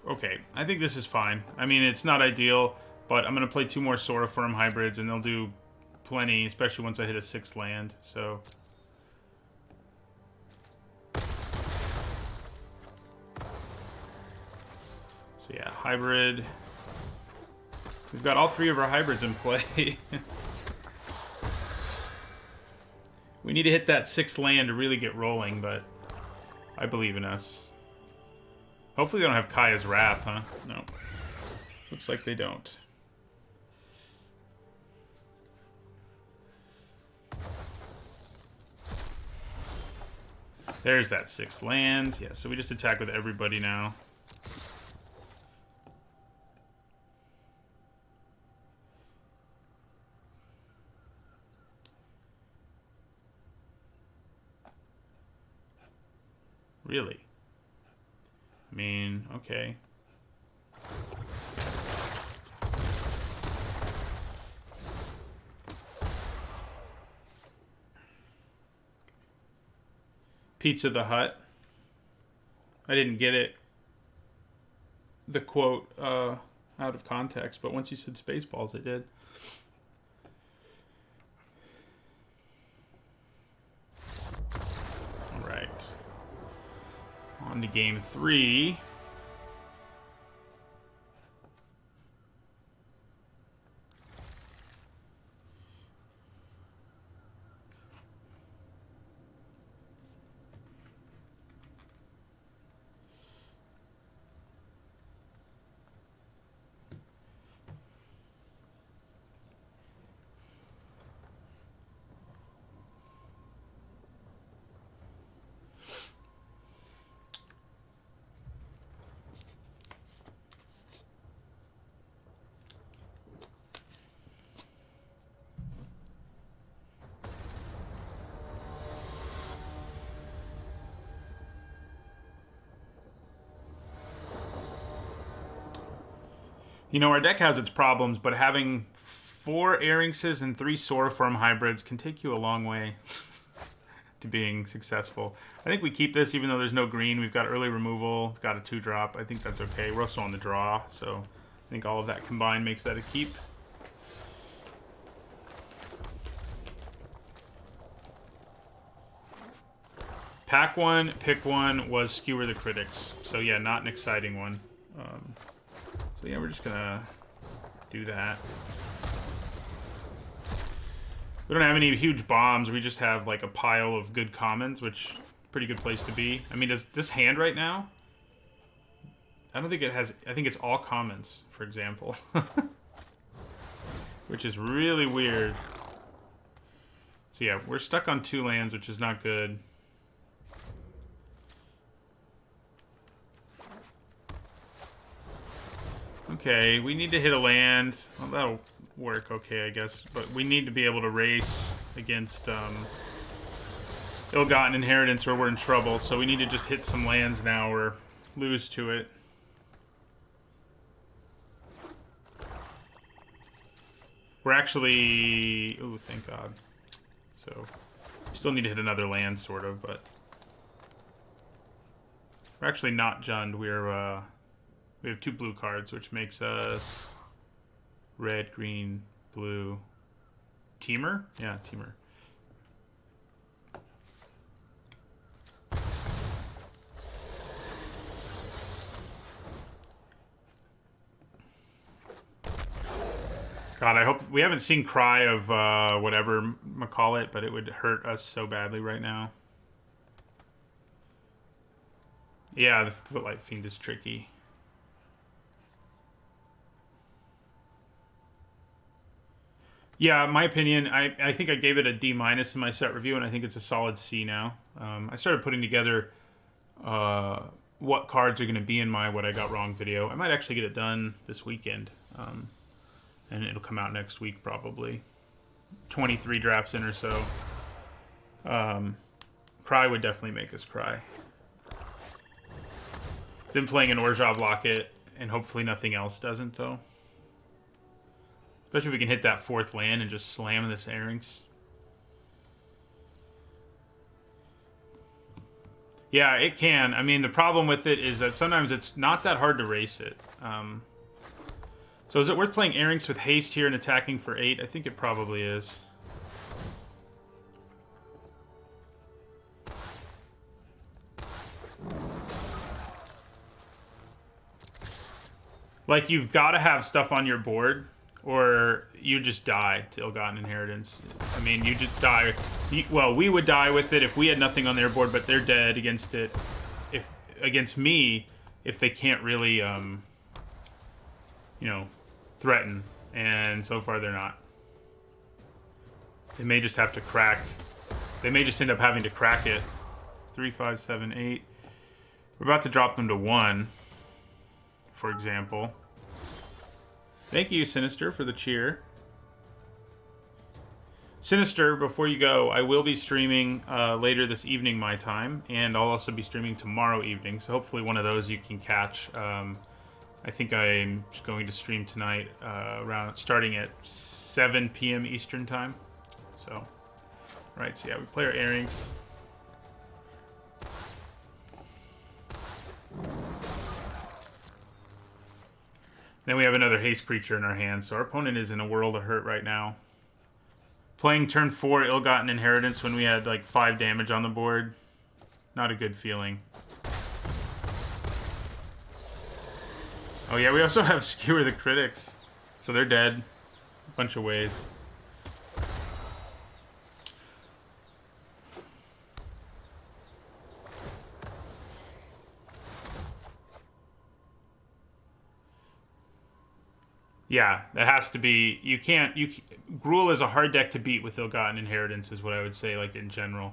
Okay, I think this is fine. I mean, it's not ideal, but I'm going to play 2 more Soroform hybrids, and they'll do plenty, especially once I hit a 6th land, so... So yeah, hybrid. We've got all 3 of our hybrids in play. We need to hit that 6th land to really get rolling, but I believe in us. Hopefully they don't have Kaya's Wrath, huh? No. Looks like they don't. There's that 6th land. Yeah, so we just attack with everybody now. Really? I mean, okay. Pizza the Hut. I didn't get it. The quote out of context, but once you said Spaceballs, I did. All right. On to game 3. You know, our deck has its problems, but having 4 Airings and 3 Soroform hybrids can take you a long way to being successful. I think we keep this even though there's no green. We've got early removal, we've got a 2-drop. I think that's okay. We're also on the draw, so I think all of that combined makes that a keep. Pack one, pick one was Skewer the Critics. So yeah, not an exciting one. So yeah, we're just gonna do that. We don't have any huge bombs. We just have like a pile of good commons, which is a pretty good place to be. I mean, does this hand right now? I don't think it has. I think it's all commons, for example. Which is really weird. So yeah, we're stuck on 2 lands, which is not good. Okay, we need to hit a land. Well, that'll work okay, I guess. But we need to be able to race against Ill-Gotten Inheritance or we're in trouble. So we need to just hit some lands now or lose to it. We're actually... Oh, thank God. So, still need to hit another land, sort of, but... We're actually not Jund. We're, we have 2 blue cards, which makes us... Red, green, blue... Teamer? Yeah, Teamer. God, I hope... We haven't seen Cry of whatever call it, but it would hurt us so badly right now. Yeah, the Footlight Fiend is tricky. Yeah, my opinion, I think I gave it a D- in my set review, and I think it's a solid C now. I started putting together what cards are going to be in my What I Got Wrong video. I might actually get it done this weekend. And it'll come out next week, probably. 23 drafts in or so. Cry would definitely make us cry. Been playing an Orzhov Locket, and hopefully nothing else doesn't, though. Especially if we can hit that 4th land and just slam this Airings. Yeah, it can. I mean, the problem with it is that sometimes it's not that hard to race it. So is it worth playing Airings with haste here and attacking for 8? I think it probably is. Like, you've got to have stuff on your board, or you just die to Ill-Gotten Inheritance. I mean, you just die. Well, we would die with it if we had nothing on their board, but they're dead against it. If against me, if they can't really, you know, threaten. And so far, they're not. They may just have to crack. They may just end up having to crack it. 3, 5, 7, 8. We're about to drop them to 1. For example. Thank you, Sinister, for the cheer. Sinister, before you go, I will be streaming later this evening my time, and I'll also be streaming tomorrow evening, so hopefully one of those you can catch. I think I'm going to stream tonight starting at 7 p.m. Eastern time. So, right, so yeah, we play our Airings. Then we have another haste creature in our hand, so our opponent is in a world of hurt right now. Playing turn 4 Ill-Gotten Inheritance when we had like 5 damage on the board. Not a good feeling. Oh yeah, we also have Skewer the Critics. So they're dead. A bunch of ways. Yeah, that has to be... You can't... Gruul is a hard deck to beat with Ill-Gotten Inheritance, is what I would say, like, in general.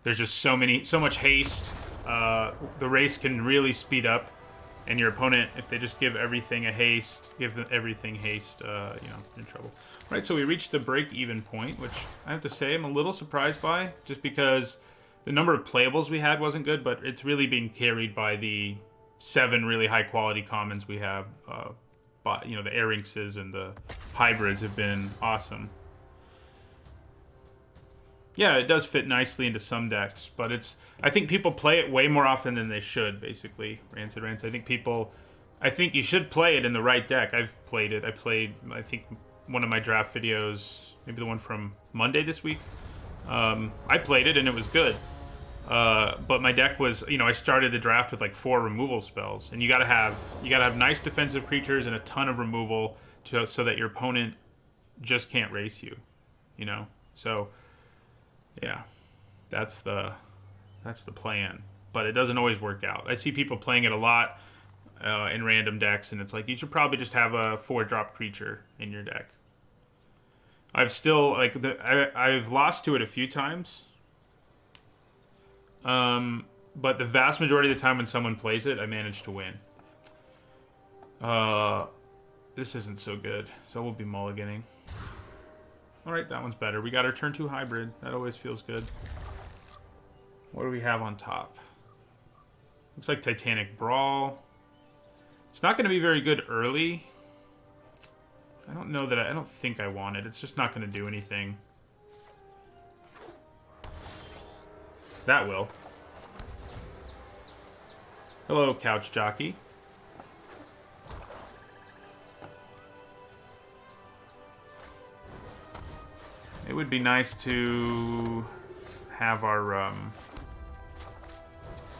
There's just so much haste. The race can really speed up. And your opponent, if they just give everything a haste, give everything haste, you know, in trouble. Right, so we reached the break-even point, which I have to say I'm a little surprised by, just because the number of playables we had wasn't good, but it's really being carried by the 7 really high-quality commons we have. But, you know, the Airringses and the hybrids have been awesome. Yeah, it does fit nicely into some decks, but I think people play it way more often than they should, basically. Rancid. I think people I think you should play it in the right deck. I've played it. I think, one of my draft videos, maybe the one from Monday this week. I played it and it was good. But my deck was, I started the draft with like 4 removal spells, and you gotta have nice defensive creatures and a ton of removal so that your opponent just can't race you, So, yeah, that's the plan. But it doesn't always work out. I see people playing it a lot in random decks, and it's like you should probably just have a 4-drop creature in your deck. I've still I've lost to it a few times. But the vast majority of the time when someone plays it, I manage to win. This isn't so good, so we'll be mulliganing. Alright, that one's better. We got our turn 2 hybrid. That always feels good. What do we have on top? Looks like Titanic Brawl. It's not going to be very good early. I don't think I want it. It's just not going to do anything. That will. Hello, couch jockey. It would be nice to have our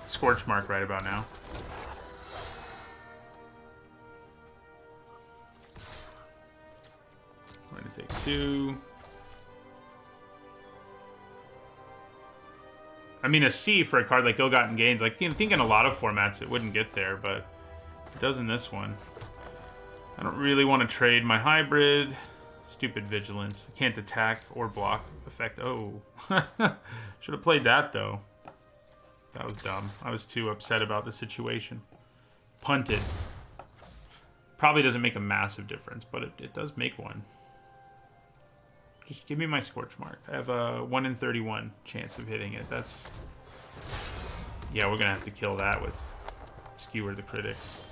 Scorch Mark right about now. I'm going to take 2. I mean, a C for a card like Ill-Gotten Gains. Like, I think in a lot of formats it wouldn't get there, but it does in this one. I don't really want to trade my hybrid. Stupid Vigilance. I can't attack or block effect. Oh. Should have played that, though. That was dumb. I was too upset about the situation. Punted. Probably doesn't make a massive difference, but it does make one. Just give me my Scorch Mark. I have a 1 in 31 chance of hitting it. That's... Yeah, we're going to have to kill that with Skewer the Critics.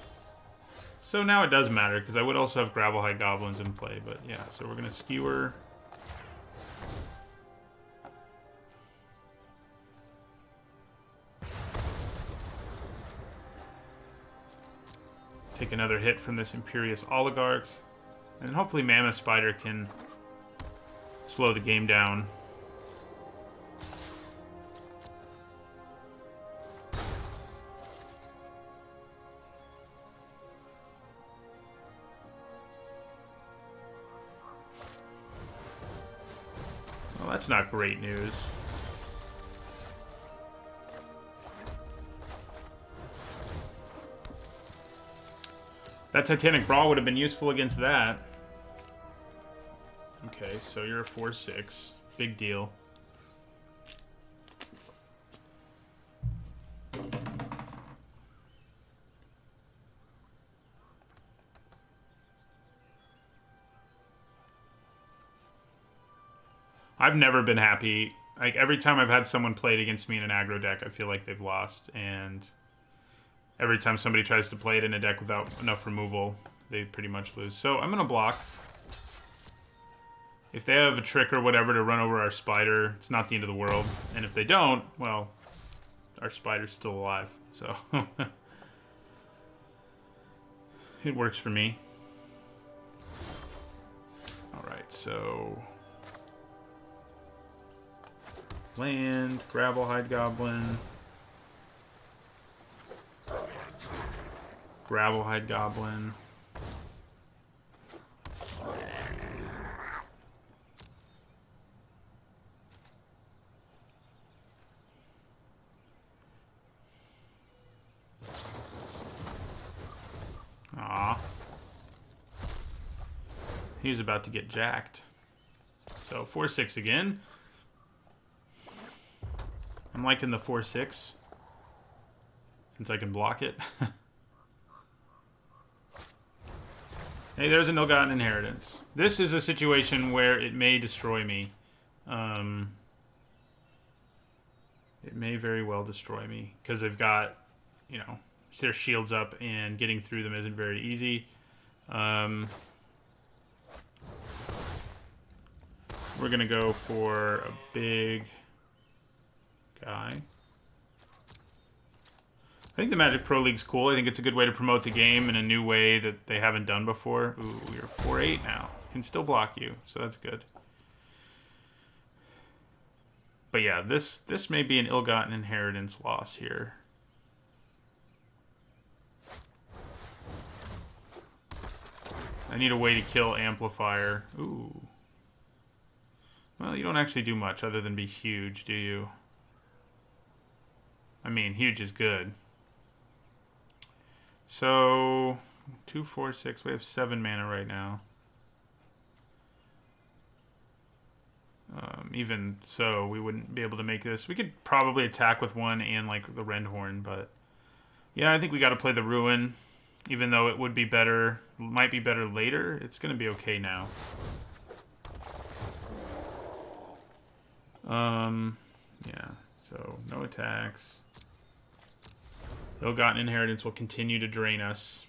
So now it does matter, because I would also have Gravelhide Goblins in play, but yeah, so we're going to Skewer. Take another hit from this Imperious Oligarch, and then hopefully Mammoth Spider can slow the game down. Well, that's not great news. That Titanic Brawl would have been useful against that. Okay, so you're a 4/6. Big deal. I've never been happy. Like, every time I've had someone play it against me in an aggro deck, I feel like they've lost. And every time somebody tries to play it in a deck without enough removal, they pretty much lose. So I'm going to block. If they have a trick or whatever to run over our spider, it's not the end of the world. And if they don't, well, our spider's still alive. So it works for me. Alright, so land, Gravelhide Goblin, Gravelhide Goblin. Aw. He was about to get jacked. So 4/6 again. I'm liking the 4/6 since I can block it. Hey, there's an Ill-Gotten Inheritance. This is a situation where it may destroy me. It may very well destroy me because they've got, their shields up and getting through them isn't very easy. We're going to go for a big guy. think the Magic Pro League's cool. I think it's a good way to promote the game in a new way that they haven't done before. Ooh, you're 4-8 now. Can still block you, so that's good. But yeah, this may be an ill-gotten inheritance loss here. I need a way to kill Amplifier. Ooh. Well, you don't actually do much other than be huge, do you? I mean, huge is good. So, 2, 4, 6. We have 7 mana right now. Even so, we wouldn't be able to make this. We could probably attack with one and like the Rendhorn, but yeah, I think we got to play the Ruin. Even though it would be better, might be better later, it's going to be okay now. Yeah, so no attacks. Ill-gotten inheritance will continue to drain us.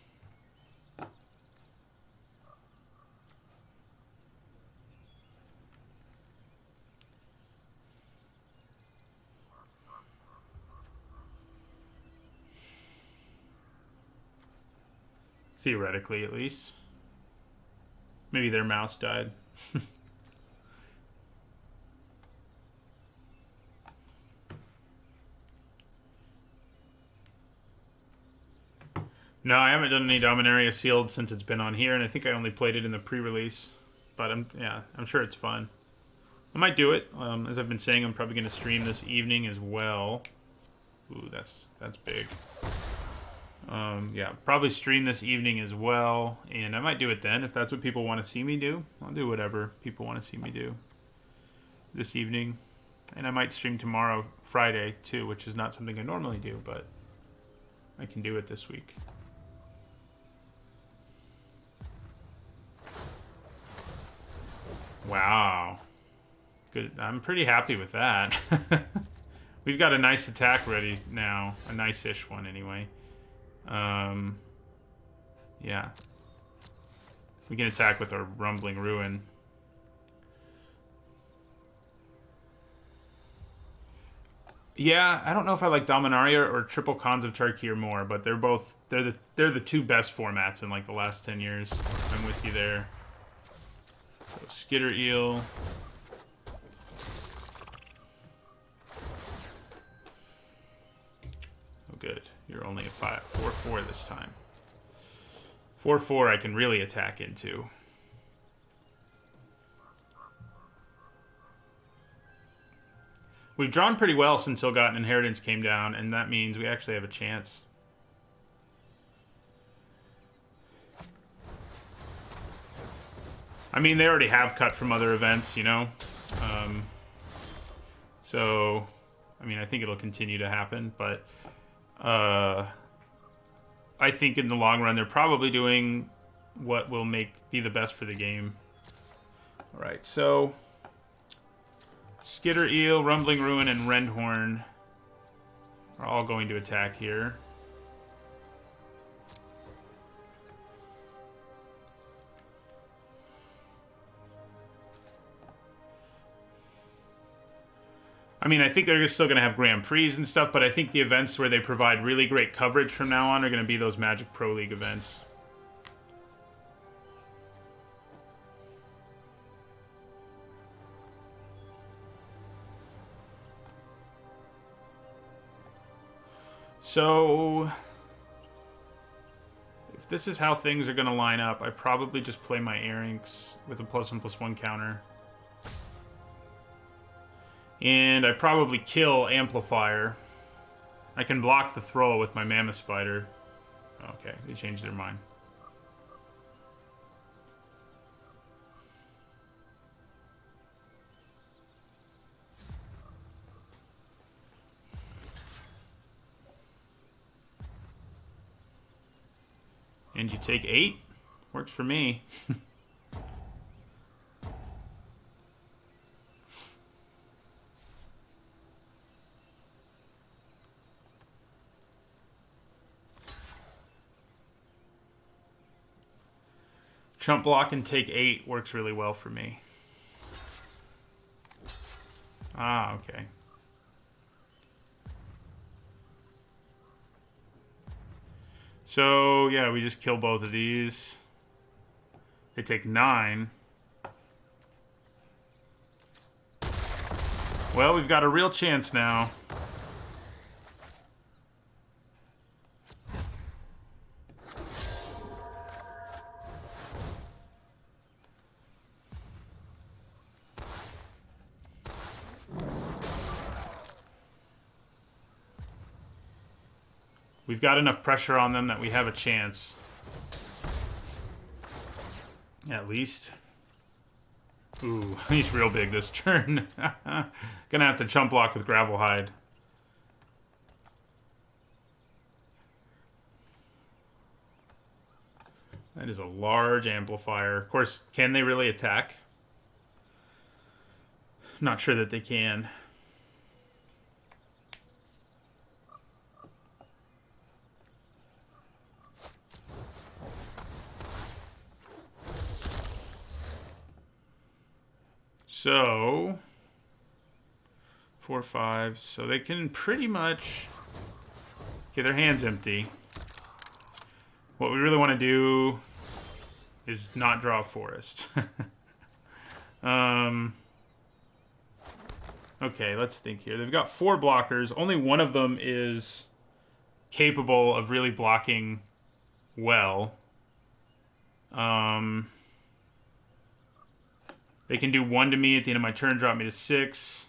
Theoretically, at least. Maybe their mouse died. No, I haven't done any Dominaria Sealed since it's been on here, and I think I only played it in the pre-release. But I'm sure it's fun. I might do it. As I've been saying, I'm probably going to stream this evening as well. Ooh, that's big. Yeah, probably stream this evening as well, and I might do it then if that's what people want to see me do. I'll do whatever people want to see me do this evening, and I might stream tomorrow, Friday, too, which is not something I normally do, but I can do it this week. Wow. Good. I'm pretty happy with that. We've got a nice attack ready now. A nice-ish one, anyway. Yeah. We can attack with our Rumbling Ruin. Yeah, I don't know if I like Dominaria or Triple Khans of Tarkir more, but they're the two best formats in like the last 10 years. I'm with you there. So Skitter Eel. Oh, good. You're only a 4/4 this time. 4/4 I can really attack into. We've drawn pretty well since Ill-Gotten Inheritance came down, and that means we actually have a chance. I mean, they already have cut from other events, you know? So, I mean, I think it'll continue to happen, but I think in the long run, they're probably doing what will be the best for the game. All right, so Skitter Eel, Rumbling Ruin, and Rendhorn are all going to attack here. I mean, I think they're still going to have Grand Prix and stuff, but I think the events where they provide really great coverage from now on are going to be those Magic Pro League events. So, if this is how things are going to line up, I probably just play my Arinx with a +1/+1 counter. And I probably kill Amplifier. I can block the Thrall with my Mammoth Spider. Okay, they changed their mind. And you take 8? Works for me. Chump block and take 8 works really well for me. Ah, okay. So, yeah, we just kill both of these. They take 9. Well, we've got a real chance now. We've got enough pressure on them that we have a chance. At least. Ooh, he's real big this turn. Gonna have to chump block with Gravel Hide. That is a large amplifier. Of course, can they really attack? Not sure that they can. So, 4, 5. So they can pretty much... Okay, their hand's empty. What we really want to do is not draw a forest. Okay, let's think here. They've got 4 blockers. Only one of them is capable of really blocking well. They can do 1 to me at the end of my turn, drop me to 6.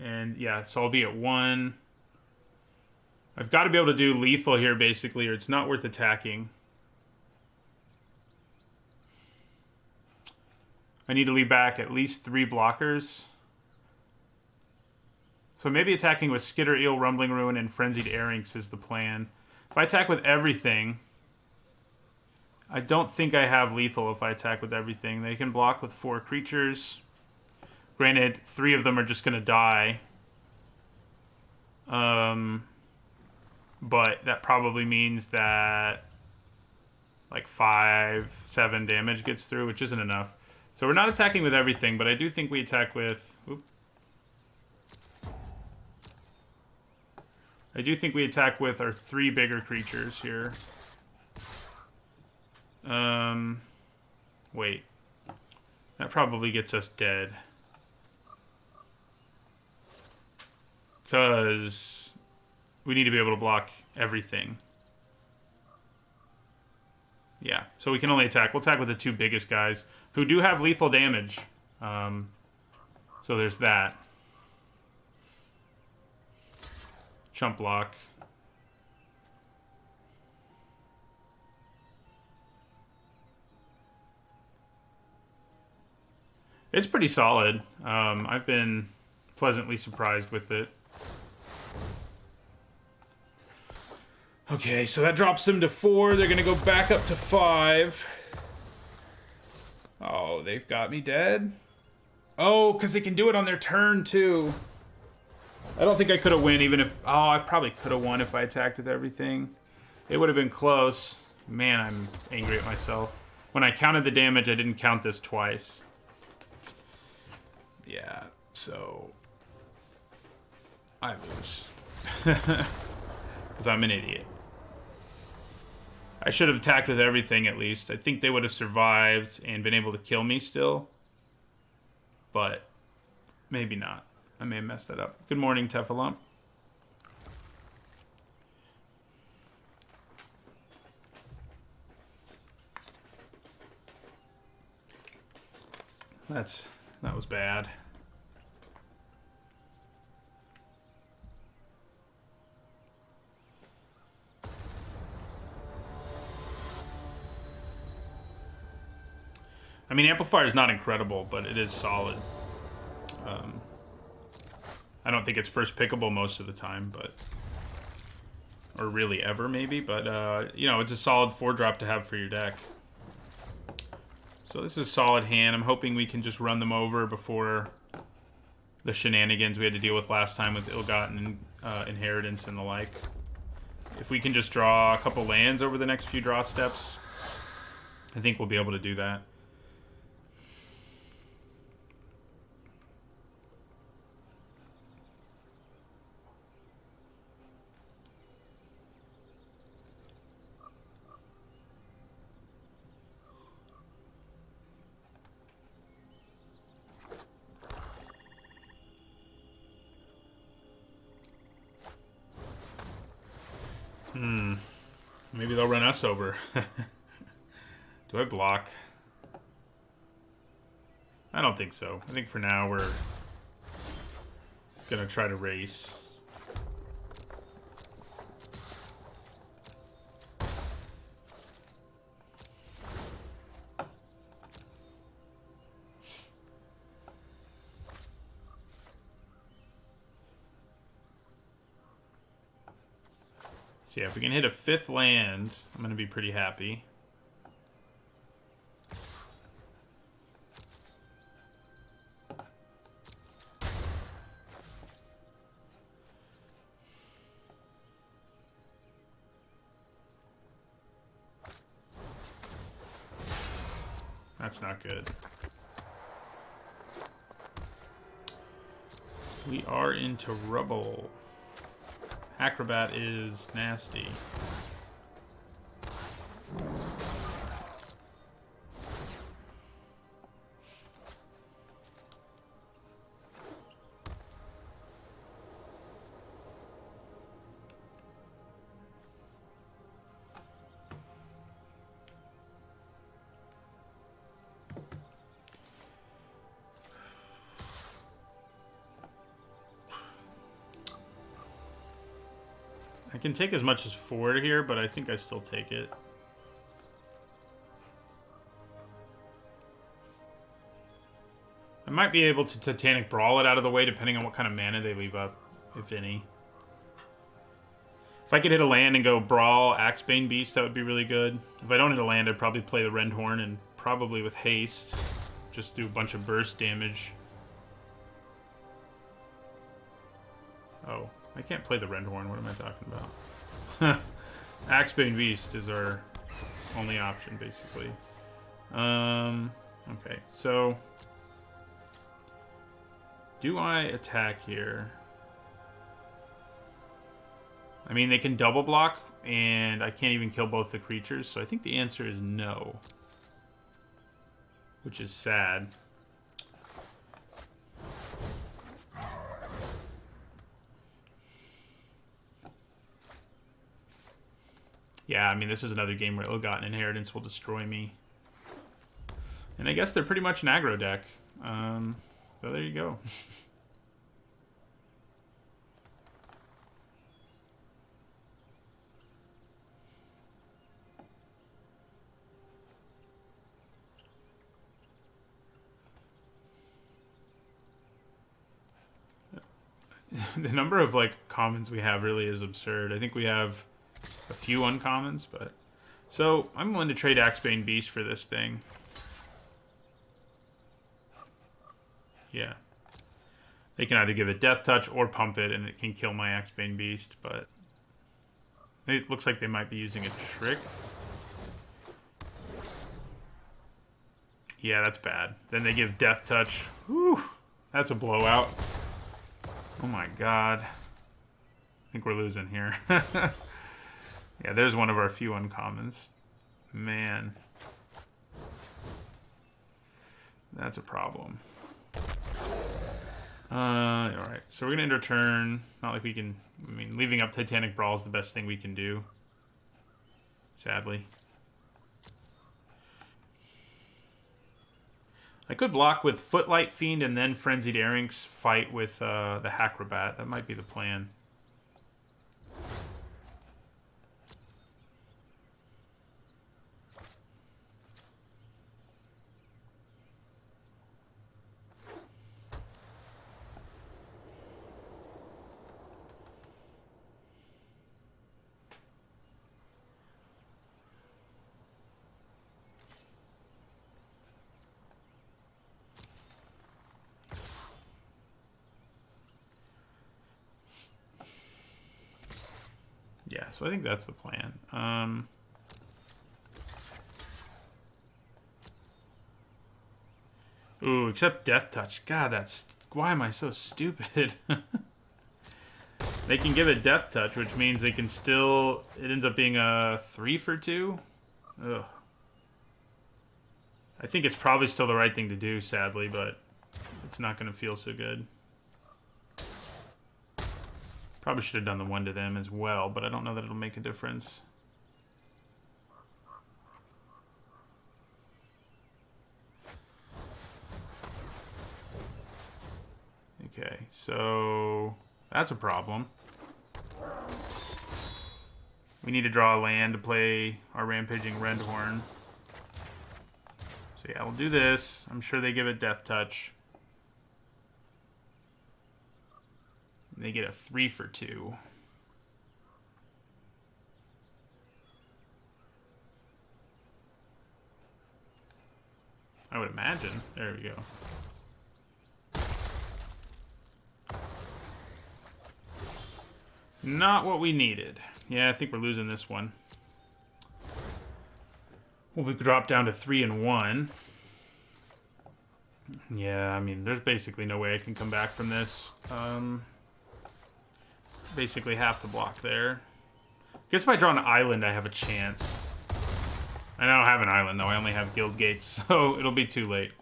And yeah, so I'll be at 1. I've got to be able to do lethal here, basically, or it's not worth attacking. I need to leave back at least 3 blockers. So maybe attacking with Skitter Eel, Rumbling Ruin, and Frenzied Airynx is the plan. If I attack with everything... I don't think I have lethal if I attack with everything. They can block with 4 creatures. Granted, 3 of them are just going to die. But that probably means that like 5, 7 damage gets through, which isn't enough. So we're not attacking with everything, but I do think we attack with... Oops. I do think we attack with our 3 bigger creatures here. Wait. That probably gets us dead. Because we need to be able to block everything. Yeah, so we can only attack. We'll attack with the 2 biggest guys, who do have lethal damage. So there's that. Chump block. It's pretty solid. I've been pleasantly surprised with it. Okay, so that drops them to 4. They're going to go back up to 5. Oh, they've got me dead? Oh, because they can do it on their turn, too. I don't think I could have won even if... Oh, I probably could have won if I attacked with everything. It would have been close. Man, I'm angry at myself. When I counted the damage, I didn't count this twice. Yeah, so... I lose. Because I'm an idiot. I should have attacked with everything, at least. I think they would have survived and been able to kill me still. But maybe not. I may have messed that up. Good morning, Tefalump. That was bad. I mean, Amplifier is not incredible, but it is solid. I don't think it's first pickable most of the time, but... Or really ever, maybe, but, you know, it's a solid 4-drop to have for your deck. So this is a solid hand. I'm hoping we can just run them over before the shenanigans we had to deal with last time with ill-gotten inheritance and the like. If we can just draw a couple lands over the next few draw steps, I think we'll be able to do that. Maybe they'll run us over. Do I block? I don't think so. I think for now we're gonna try to race. So yeah, if we can hit a 5th land, I'm gonna be pretty happy. That's not good. We are into rubble. Acrobat is nasty. I can take as much as 4 here, but I think I still take it. I might be able to Titanic Brawl it out of the way, depending on what kind of mana they leave up, if any. If I could hit a land and go Brawl, Axebane Beast, that would be really good. If I don't hit a land, I'd probably play the Rendhorn, and probably with haste, just do a bunch of burst damage. Oh. I can't play the Rendhorn. What am I talking about? Axebane Beast is our only option, basically. Okay, so... do I attack here? I mean, they can double block, and I can't even kill both the creatures, so I think the answer is no. Which is sad. Yeah, I mean, this is another game where Ill-Gotten Inheritance will destroy me. And I guess they're pretty much an aggro deck. So there you go. The number of, like, commons we have really is absurd. I think we have a few uncommons, but... So, I'm willing to trade Axebane Beast for this thing. Yeah. They can either give it Death Touch or pump it, and it can kill my Axebane Beast, but... it looks like they might be using a trick. Yeah, that's bad. Then they give Death Touch. Whew! That's a blowout. Oh my god. I think we're losing here. Yeah, there's one of our few uncommons. Man. That's a problem. Alright, so we're going to end our turn. Not like we can... I mean, leaving up Titanic Brawl is the best thing we can do. Sadly. I could block with Footlight Fiend and then Frenzied Arinx fight with the Acrobat. That might be the plan. Yeah, so I think that's the plan. Ooh, except Death Touch. God, that's... why am I so stupid? They can give it Death Touch, which means they can still... it ends up being a 3 for 2? Ugh. I think it's probably still the right thing to do, sadly, but it's not going to feel so good. Probably should have done the one to them as well, but I don't know that it'll make a difference. Okay, so that's a problem. We need to draw a land to play our Rampaging Rendhorn. So yeah, we'll do this. I'm sure they give it Death Touch. And they get a 3 for 2. I would imagine. There we go. Not what we needed. Yeah, I think we're losing this one. Well, we drop down to 3 and 1. Yeah, I mean, there's basically no way I can come back from this. Basically half the block there. I guess if I draw an island, I have a chance. I don't have an island, though. I only have guild gates, so it'll be too late.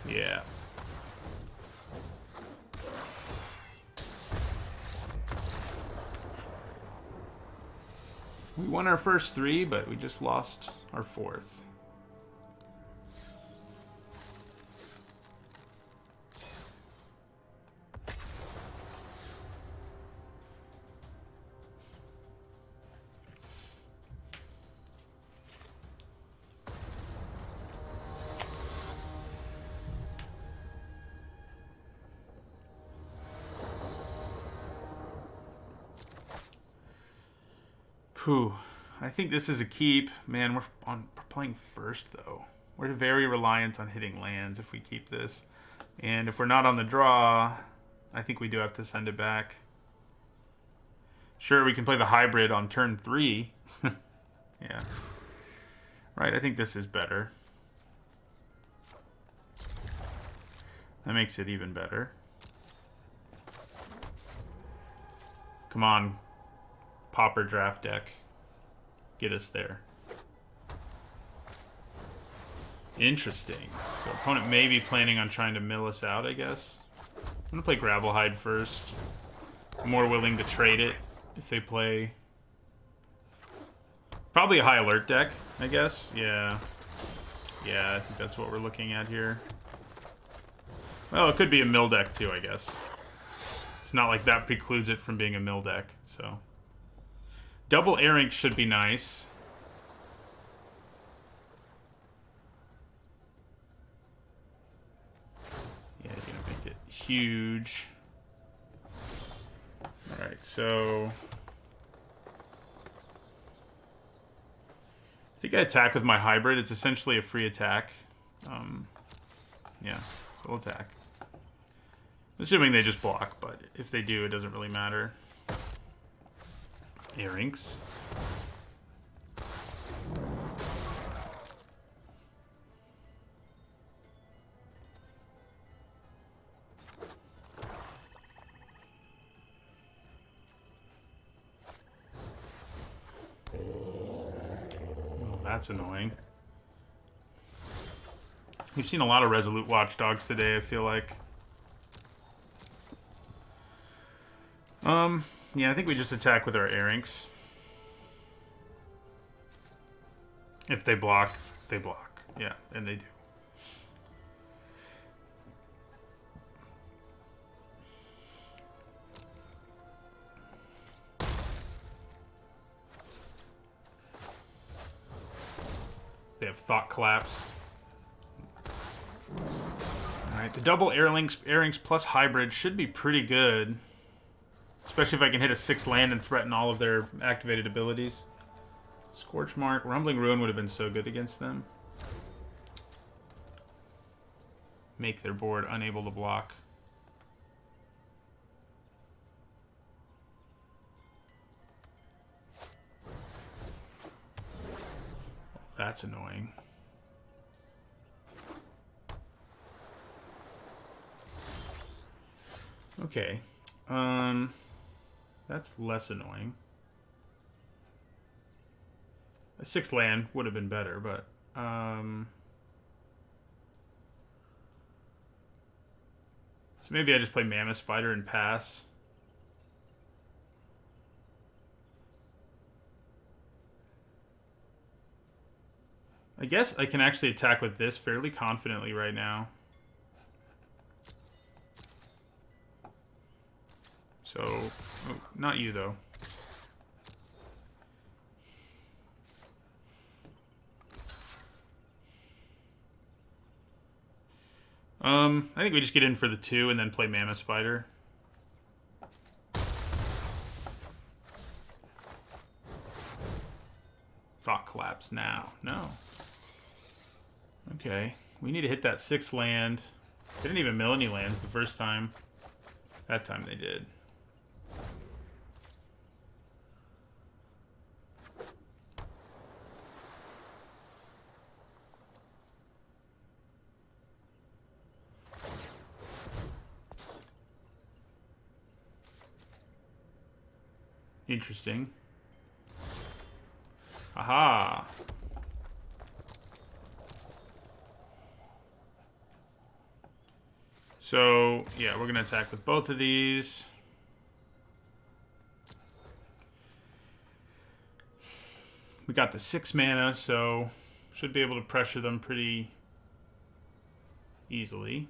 Yeah. We won our first 3, but we just lost our 4th. Whew. I think this is a keep. Man, we're playing first, though. We're very reliant on hitting lands if we keep this. And if we're not on the draw, I think we do have to send it back. Sure, we can play the hybrid on turn 3. Yeah. Right, I think this is better. That makes it even better. Come on, Pauper draft deck. Get us there. Interesting. So opponent may be planning on trying to mill us out, I guess. I'm going to play Gravelhide first. I'm more willing to trade it if they play... Probably a high alert deck, I guess. Yeah. Yeah, I think that's what we're looking at here. Well, it could be a mill deck too, I guess. It's not like that precludes it from being a mill deck, so... Double Airink should be nice. Yeah, you're gonna make it huge. Alright, so... I think I attack with my hybrid. It's essentially a free attack. Yeah, so we'll attack. Assuming they just block, but if they do, it doesn't really matter. Earrings. Oh, that's annoying. We've seen a lot of Resolute Watchdogs today, I feel like. Yeah, I think we just attack with our Earrinks. If they block, they block. Yeah, and they do. They have Thought Collapse. Alright, the double Earrinks plus hybrid should be pretty good. Especially if I can hit a 6 land and threaten all of their activated abilities. Scorchmark, Rumbling Ruin would have been so good against them. Make their board unable to block. That's annoying. Okay. That's less annoying. A 6 land would have been better, but So maybe I just play Mammoth Spider and pass. I guess I can actually attack with this fairly confidently right now. So, oh, not you though. I think we just get in for the 2 and then play Mammoth Spider. Rock collapse now. No. Okay. We need to hit that 6 land. They didn't even mill any lands the first time. That time they did. Interesting. Aha! So, yeah, we're going to attack with both of these. We got the 6 mana, so should be able to pressure them pretty easily.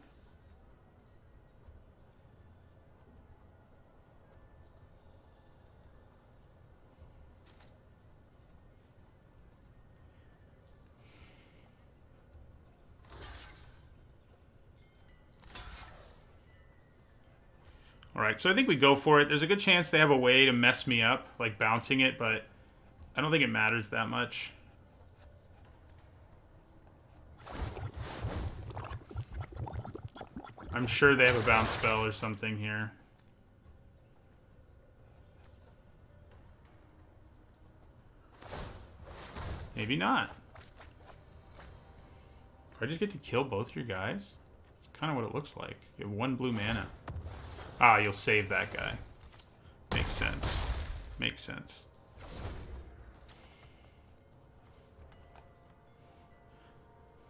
Alright, so I think we go for it. There's a good chance they have a way to mess me up, like bouncing it, but I don't think it matters that much. I'm sure they have a bounce spell or something here. Maybe not. Do I just get to kill both your guys? It's kind of what it looks like. You have 1 blue mana. Ah, you'll save that guy. Makes sense. Makes sense.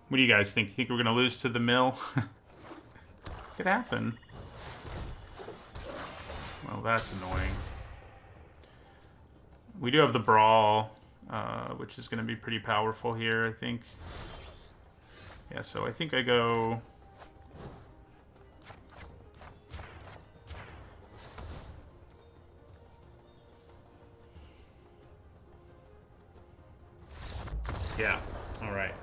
What do you guys think? You think we're going to lose to the mill? Could happen. Well, that's annoying. We do have the Brawl, which is going to be pretty powerful here, I think. Yeah, so I think I go... Yeah, alright.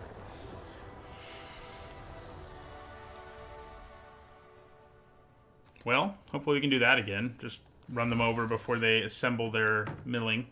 Well, hopefully we can do that again. Just run them over before they assemble their milling.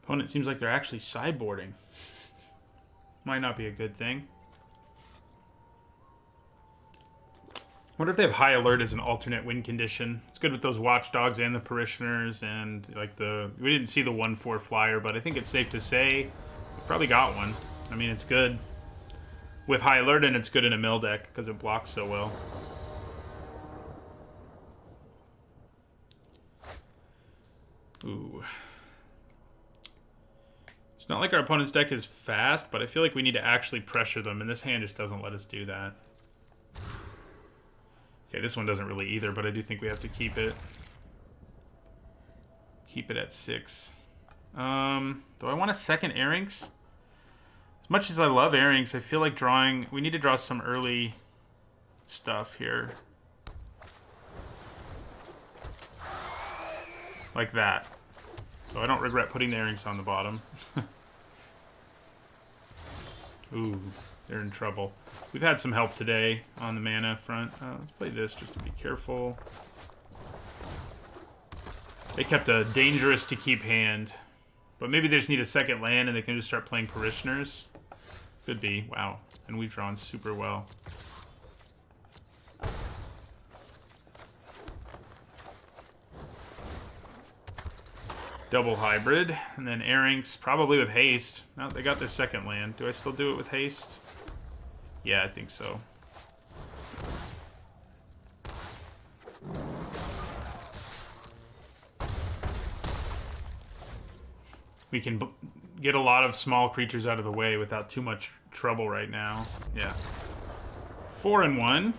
Opponent seems like they're actually sideboarding. Might not be a good thing. Wonder if they have High Alert as an alternate win condition. It's good with those Watchdogs and the Parishioners, and like we didn't see the 1/4 flyer, but I think it's safe to say we probably got one. I mean, it's good with High Alert, and it's good in a mill deck because it blocks so well. Ooh. It's not like our opponent's deck is fast, but I feel like we need to actually pressure them, and this hand just doesn't let us do that. Okay, this one doesn't really either, but I do think we have to keep it. Keep it at 6. Do I want a second Airynx? As much as I love Airynx, I feel like drawing... We need to draw some early stuff here. Like that. So I don't regret putting the Airynx on the bottom. Ooh, they're in trouble. We've had some help today on the mana front. Let's play this just to be careful. They kept a dangerous to keep hand. But maybe they just need a second land and they can just start playing Parishioners. Could be. Wow. And we've drawn super well. Double hybrid. And then Arinx, probably with haste. No, they got their second land. Do I still do it with haste? Yeah, I think so. We can get a lot of small creatures out of the way without too much trouble right now. Yeah. 4-1.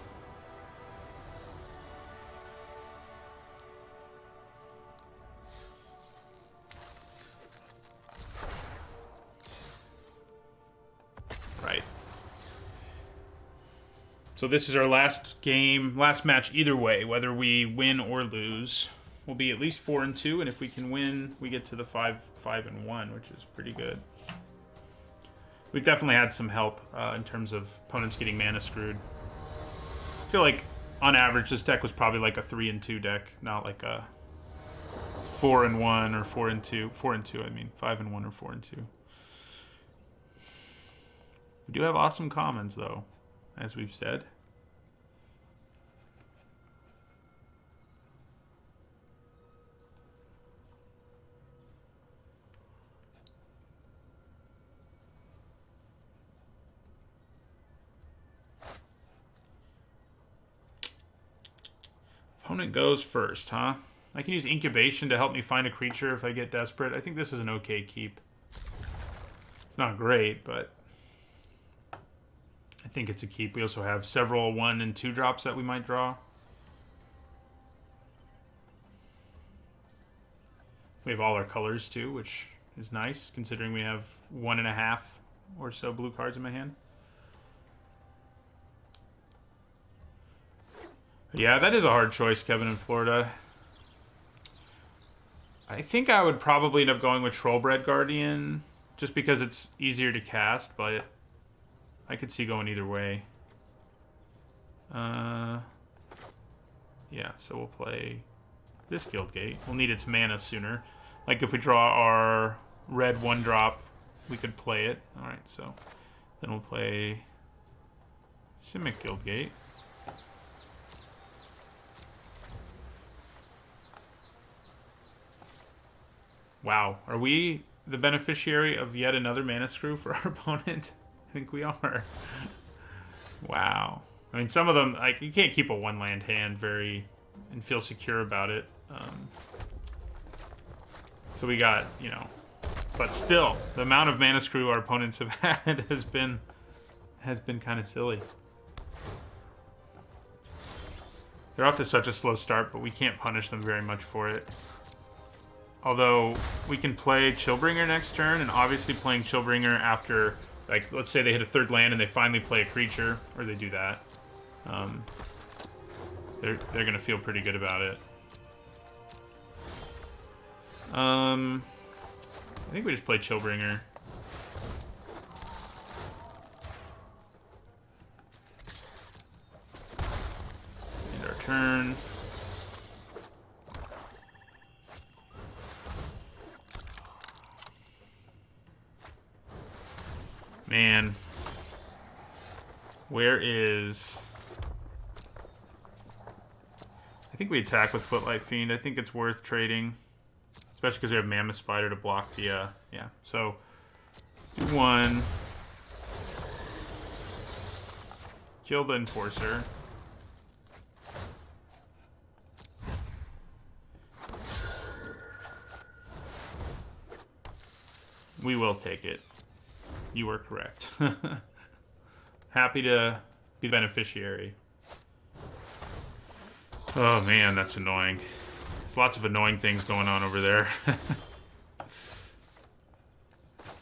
Right. So this is our last game, last match either way, whether we win or lose. We'll be at least 4-2, and if we can win, we get to the 5-1, which is pretty good. We've definitely had some help in terms of opponents getting mana screwed. I feel like, on average, this deck was probably like a 3-2 deck, not like a 4-1 or 4-2. 4-2, I mean, 5-1 or 4-2. We do have awesome commons, though, as we've said. Opponent goes first, huh? I can use incubation to help me find a creature if I get desperate. I think this is an okay keep. It's not great, but I think it's a keep. We also have several 1 and 2 drops that we might draw. We have all our colors too, which is nice considering we have 1.5 or so blue cards in my hand. Yeah, that is a hard choice, Kevin in Florida. I think I would probably end up going with Trollbred Guardian, just because it's easier to cast, but I could see going either way. Yeah, so we'll play this Guildgate. We'll need its mana sooner. Like if we draw our red 1-drop, we could play it. Alright, so then we'll play Simic Guildgate. Wow, are we the beneficiary of yet another mana screw for our opponent? I think we are. Wow. I mean, some of them, like, you can't keep a 1-land hand and feel secure about it. So we got, you know, but still, the amount of mana screw our opponents have had has been kind of silly. They're off to such a slow start, but we can't punish them very much for it. Although, we can play Chillbringer next turn, and obviously playing Chillbringer after, like, let's say they hit a 3rd land and they finally play a creature, or they do that. They're going to feel pretty good about it. I think we just play Chillbringer. End our turn. Man, where is... I think we attack with Footlight Fiend. I think it's worth trading, especially because we have Mammoth Spider to block the, yeah. So, do 1. Kill the Enforcer. We will take it. You were correct. Happy to be the beneficiary. Oh man, that's annoying. There's lots of annoying things going on over there.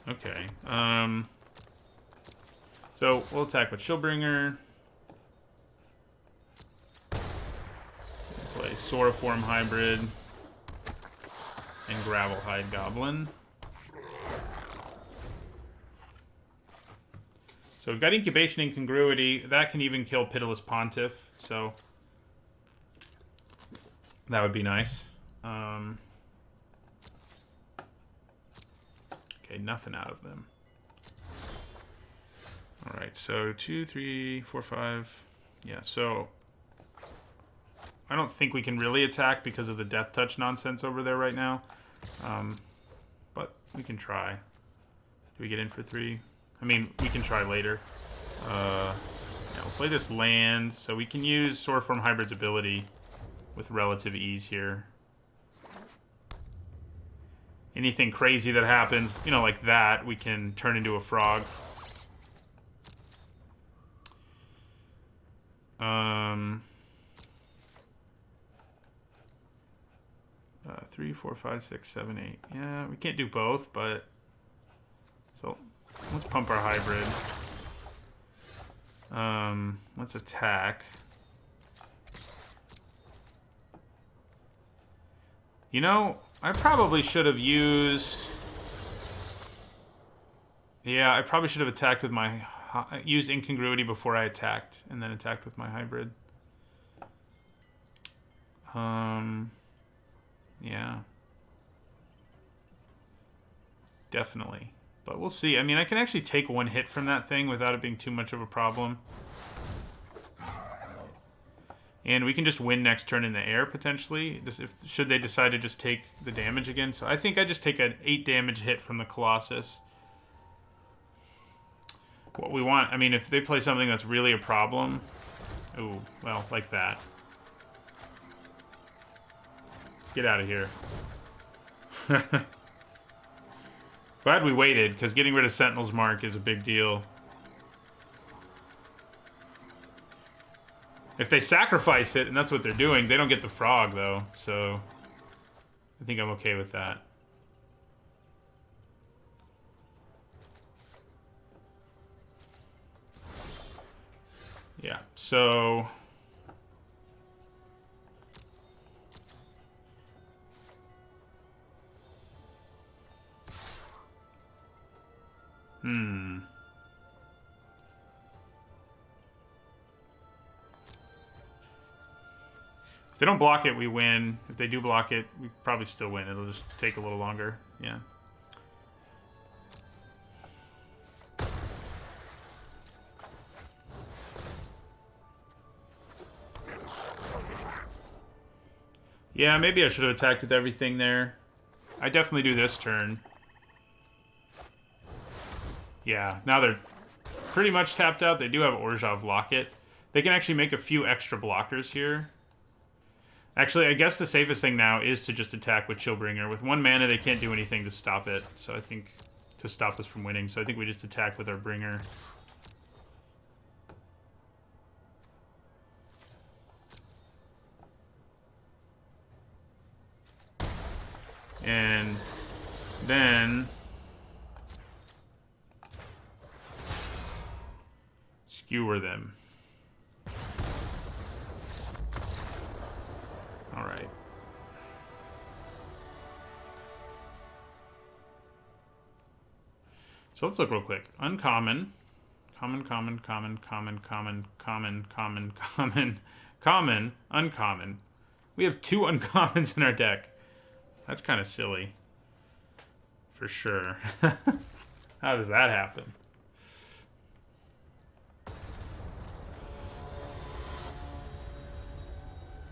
Okay. So we'll attack with Chillbringer. Play Sauriform Hybrid and Gravelhide Goblin. So we've got Incubation Incongruity. That can even kill Pitiless Pontiff, so that would be nice. Okay, nothing out of them. Alright, so 2, 3, 4, 5. Yeah, so I don't think we can really attack because of the Death Touch nonsense over there right now. But we can try. Do we get in for 3? I mean, we can try later. Yeah, we'll play this land, so we can use Swordform Hybrid's ability with relative ease here. Anything crazy that happens, you know, like that, we can turn into a frog. 3, 4, 5, 6, 7, 8. Yeah, we can't do both, but so let's pump our hybrid. Let's attack. You know, I probably should have used... Yeah, I probably should have attacked with my... used Incongruity before I attacked, and then attacked with my hybrid. Yeah. Definitely. But we'll see. I mean, I can actually take one hit from that thing without it being too much of a problem. And we can just win next turn in the air, potentially, should they decide to just take the damage again. So I think I just take an 8 damage hit from the Colossus. What we want... I mean, if they play something that's really a problem... Ooh, well, like that. Get out of here. Glad we waited, because getting rid of Sentinel's Mark is a big deal. If they sacrifice it, and that's what they're doing, they don't get the frog, though. So, I think I'm okay with that. Yeah, so... If they don't block it, we win. If they do block it, we probably still win. It'll just take a little longer. Yeah. Yeah, maybe I should have attacked with everything there. I definitely do this turn. Yeah, now they're pretty much tapped out. They do have Orzhov Locket. They can actually make a few extra blockers here. Actually, I guess the safest thing now is to just attack with Chillbringer. With 1 mana, they can't do anything to stop it. So I think... to stop us from winning. So I think we just attack with our Bringer. And then... skewer them. Alright. So let's look real quick. Uncommon. Common, common, common, common, common, common, common, common, common, uncommon. We have 2 uncommons in our deck. That's kind of silly. For sure. How does that happen?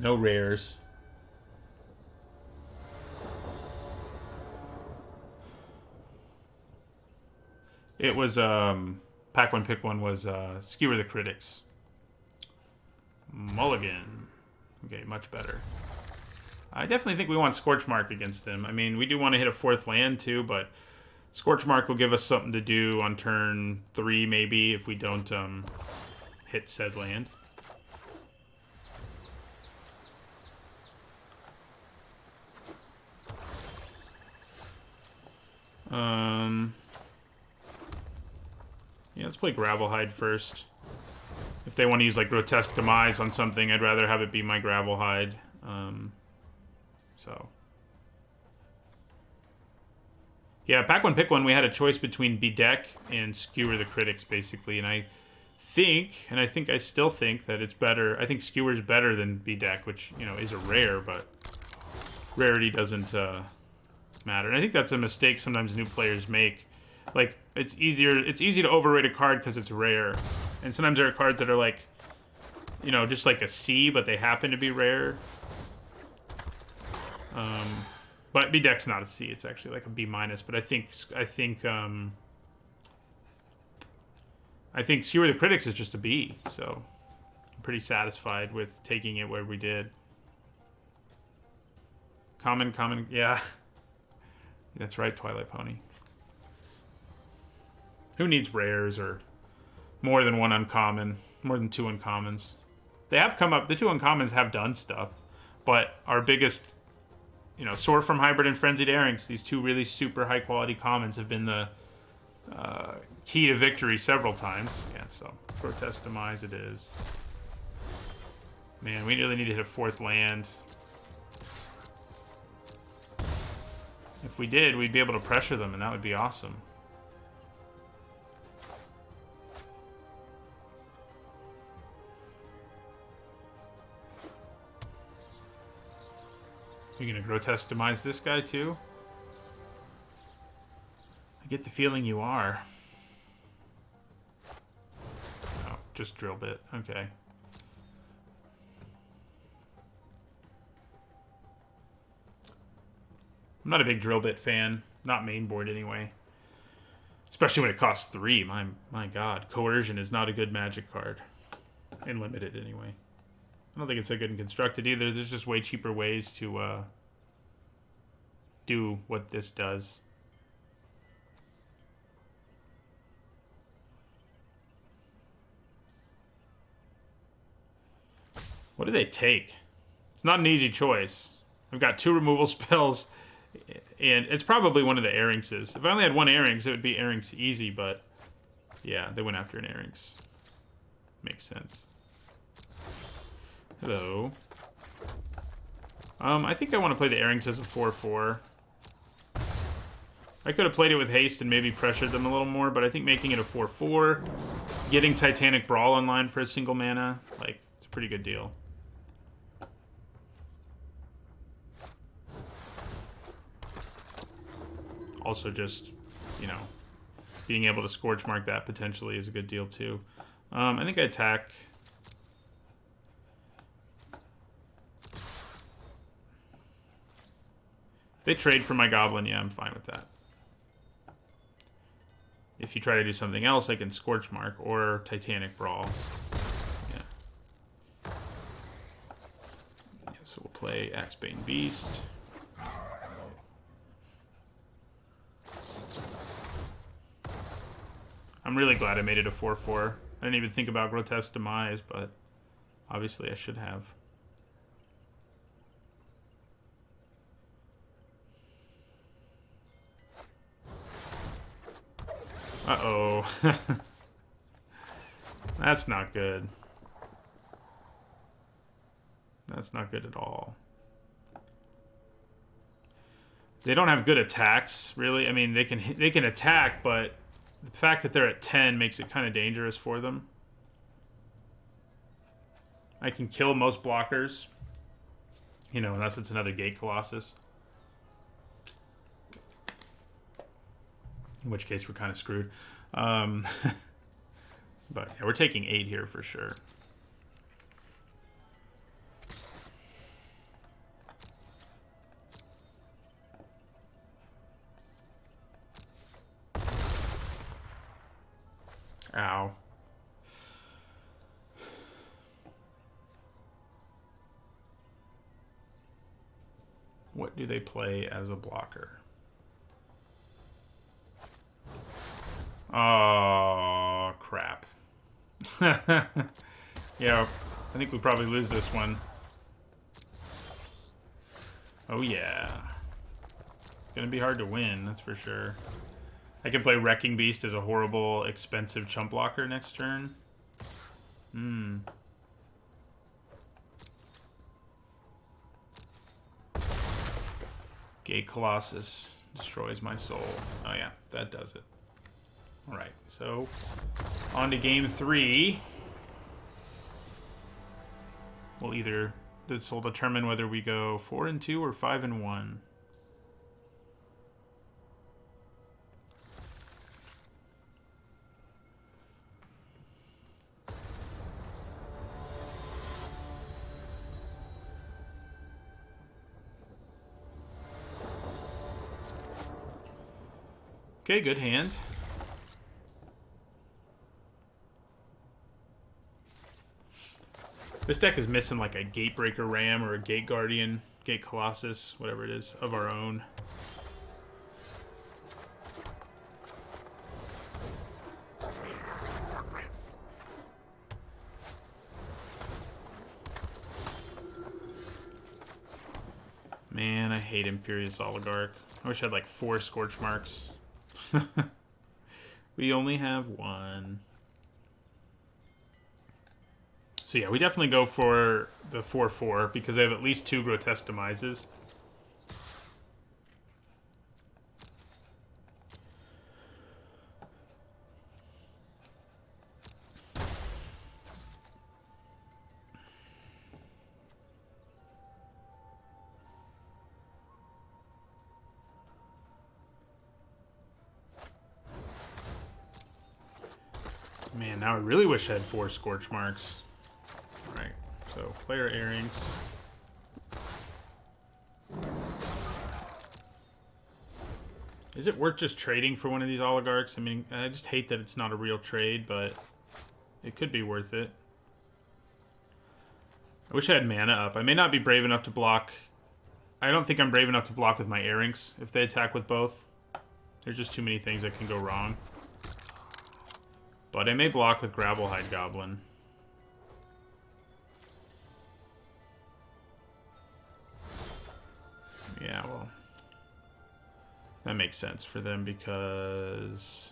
No rares. It was, Pack 1, Pick 1 was, Skewer the Critics. Mulligan. Okay, much better. I definitely think we want Scorchmark against them. I mean, we do want to hit a 4th land, too, but Scorchmark will give us something to do on turn 3, maybe, if we don't, hit said land. Yeah, let's play Gravelhide first. If they want to use, like, Grotesque Demise on something, I'd rather have it be my Gravelhide. So. Yeah, pack one, pick one. We had a choice between Bedeck and Skewer the Critics, basically, and I think I still think that it's better. I think Skewer's better than Bedeck, which, you know, is a rare, but rarity doesn't matter. And I think that's a mistake sometimes new players make. Like, it's easy to overrate a card because it's rare, and sometimes there are cards that are like, you know, just like a C, but they happen to be rare. But Bedeck's not a C; it's actually like a B minus. But I think Skewer the Critics is just a B, so I'm pretty satisfied with taking it where we did. Common, yeah. That's right, Twilight Pony. Who needs rares or more than one uncommon, more than two uncommons? They have come up, the two uncommons have done stuff, but our biggest, you know, Sword from Hybrid and Frenzied Airings, these two really super high quality commons have been the key to victory several times. Yeah, so Grotesque Demise it is. Man, we really need to hit a fourth land. If we did, we'd be able to pressure them, and that would be awesome. You're gonna Grotesque Demise this guy too? I get the feeling you are. Oh, just Drill Bit. Okay. I'm not a big Drill Bit fan. Not main board anyway. Especially when it costs 3. My god. Coercion is not a good Magic card. In Limited anyway. I don't think it's so good in Constructed either. There's just way cheaper ways to do what this does. What do they take? It's not an easy choice. I've got 2 removal spells, and it's probably one of the Airringses. If I only had 1 Airings, it would be Airings easy, but yeah, they went after an Airings. Makes sense. Hello. I think I want to play the Airings as a 4/4. I could have played it with haste and maybe pressured them a little more, but I think making it a 4/4, getting Titanic Brawl online for a single mana, like, it's a pretty good deal. Also just, you know, being able to Scorch Mark that potentially is a good deal too. I think I attack. If they trade for my Goblin, yeah, I'm fine with that. If you try to do something else, I can Scorch Mark or Titanic Brawl. Yeah. So we'll play Axebane Beast. I'm really glad I made it a 4/4. I didn't even think about Grotesque Demise, but obviously I should have. Uh-oh. That's not good. That's not good at all. They don't have good attacks, really. I mean, they can attack, but the fact that they're at 10 makes it kind of dangerous for them. I can kill most blockers, you know, unless it's another Gate Colossus. In which case we're kind of screwed. But yeah, we're taking 8 here for sure. Ow. What do they play as a blocker? Oh, crap. Yeah, I think we probably lose this one. Oh, yeah. It's gonna be hard to win, that's for sure. I can play Wrecking Beast as a horrible, expensive chump blocker next turn. Gate Colossus. destroys my soul. Oh yeah, that does it. Alright, so on to game 3. This will determine whether we go 4-2 or 5-1. Okay, good hand. This deck is missing like a Gatebreaker Ram or a Gate Guardian, Gate Colossus, whatever it is, of our own. Man, I hate Imperious Oligarch. I wish I had like 4 Scorch Marks. We only have 1. So yeah, we definitely go for the 4/4 because they have at least 2 Grotesque Demises. Man, now I really wish I had 4 Scorch Marks. Alright, so player Earrings. Is it worth just trading for one of these Oligarchs? I mean, I just hate that it's not a real trade, but it could be worth it. I wish I had mana up. I may not be brave enough to block. I don't think I'm brave enough to block with my Earrings if they attack with both. There's just too many things that can go wrong. But I may block with Gravelhide Goblin. Yeah, well, that makes sense for them because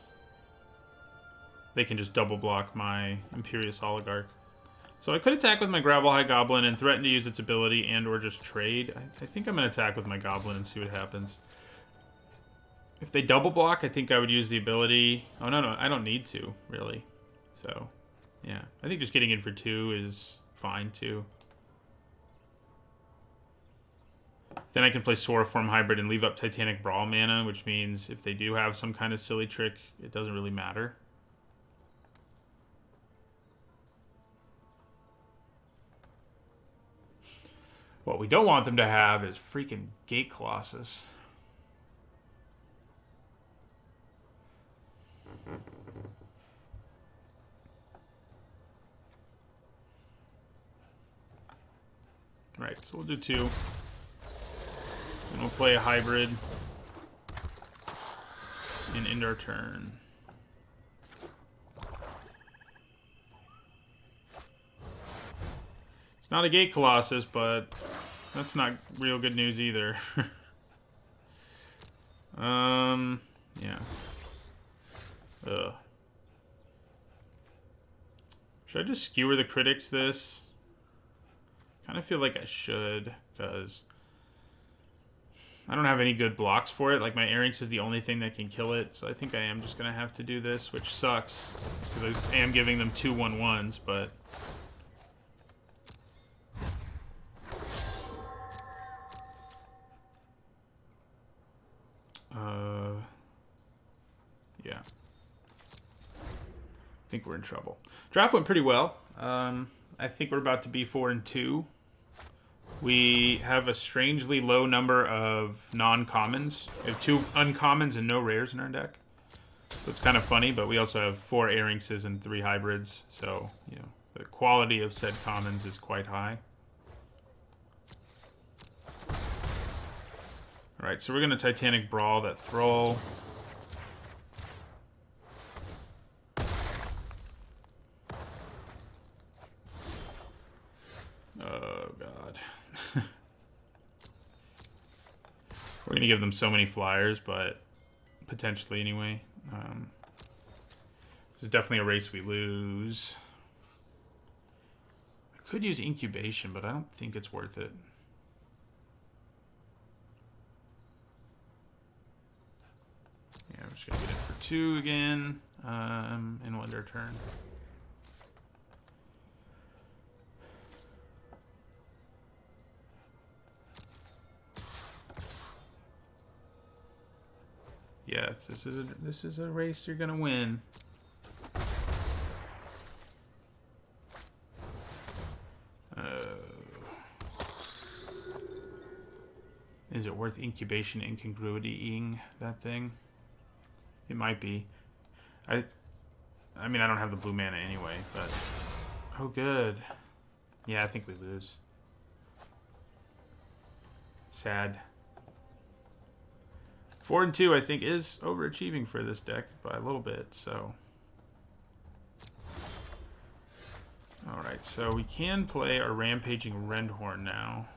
they can just double block my Imperious Oligarch. So I could attack with my Gravelhide Goblin and threaten to use its ability and or just trade. I think I'm going to attack with my Goblin and see what happens. If they double block, I think I would use the ability. Oh, no, I don't need to, really. So, yeah. I think just getting in for 2 is fine, too. Then I can play Soroform Hybrid and leave up Titanic Brawl mana, which means if they do have some kind of silly trick, it doesn't really matter. What we don't want them to have is freaking Gate Colossus. Right, so we'll do 2. And we'll play a hybrid and end our turn. It's not a Gate Colossus, but that's not real good news either. Yeah. Ugh. Should I just skewer the critics this? Kind of feel like I should, because I don't have any good blocks for it. Like, my Earrings is the only thing that can kill it, so I think I am just going to have to do this, which sucks, because I am giving them 2 1/1s, but... yeah. I think we're in trouble. Draft went pretty well. I think we're about to be 4-2. We have a strangely low number of non-commons. We have 2 uncommons and no rares in our deck. So it's kind of funny, but we also have 4 Earringses and 3 hybrids. So, you know, the quality of said commons is quite high. Alright, so we're going to Titanic Brawl that Thrall. Oh, God. We're going to give them so many flyers, but potentially anyway. This is definitely a race we lose. I could use Incubation, but I don't think it's worth it. just gonna get it for 2 again. And we'll end our turn. Yes, this is a race you're gonna win. Is it worth incubation incongruity-ing that thing? It might be. I mean, I don't have the blue mana anyway, but... Oh, good. Yeah, I think we lose. Sad. 4 and 2, I think, is overachieving for this deck by a little bit, so... Alright, so we can play our Rampaging Rendhorn now.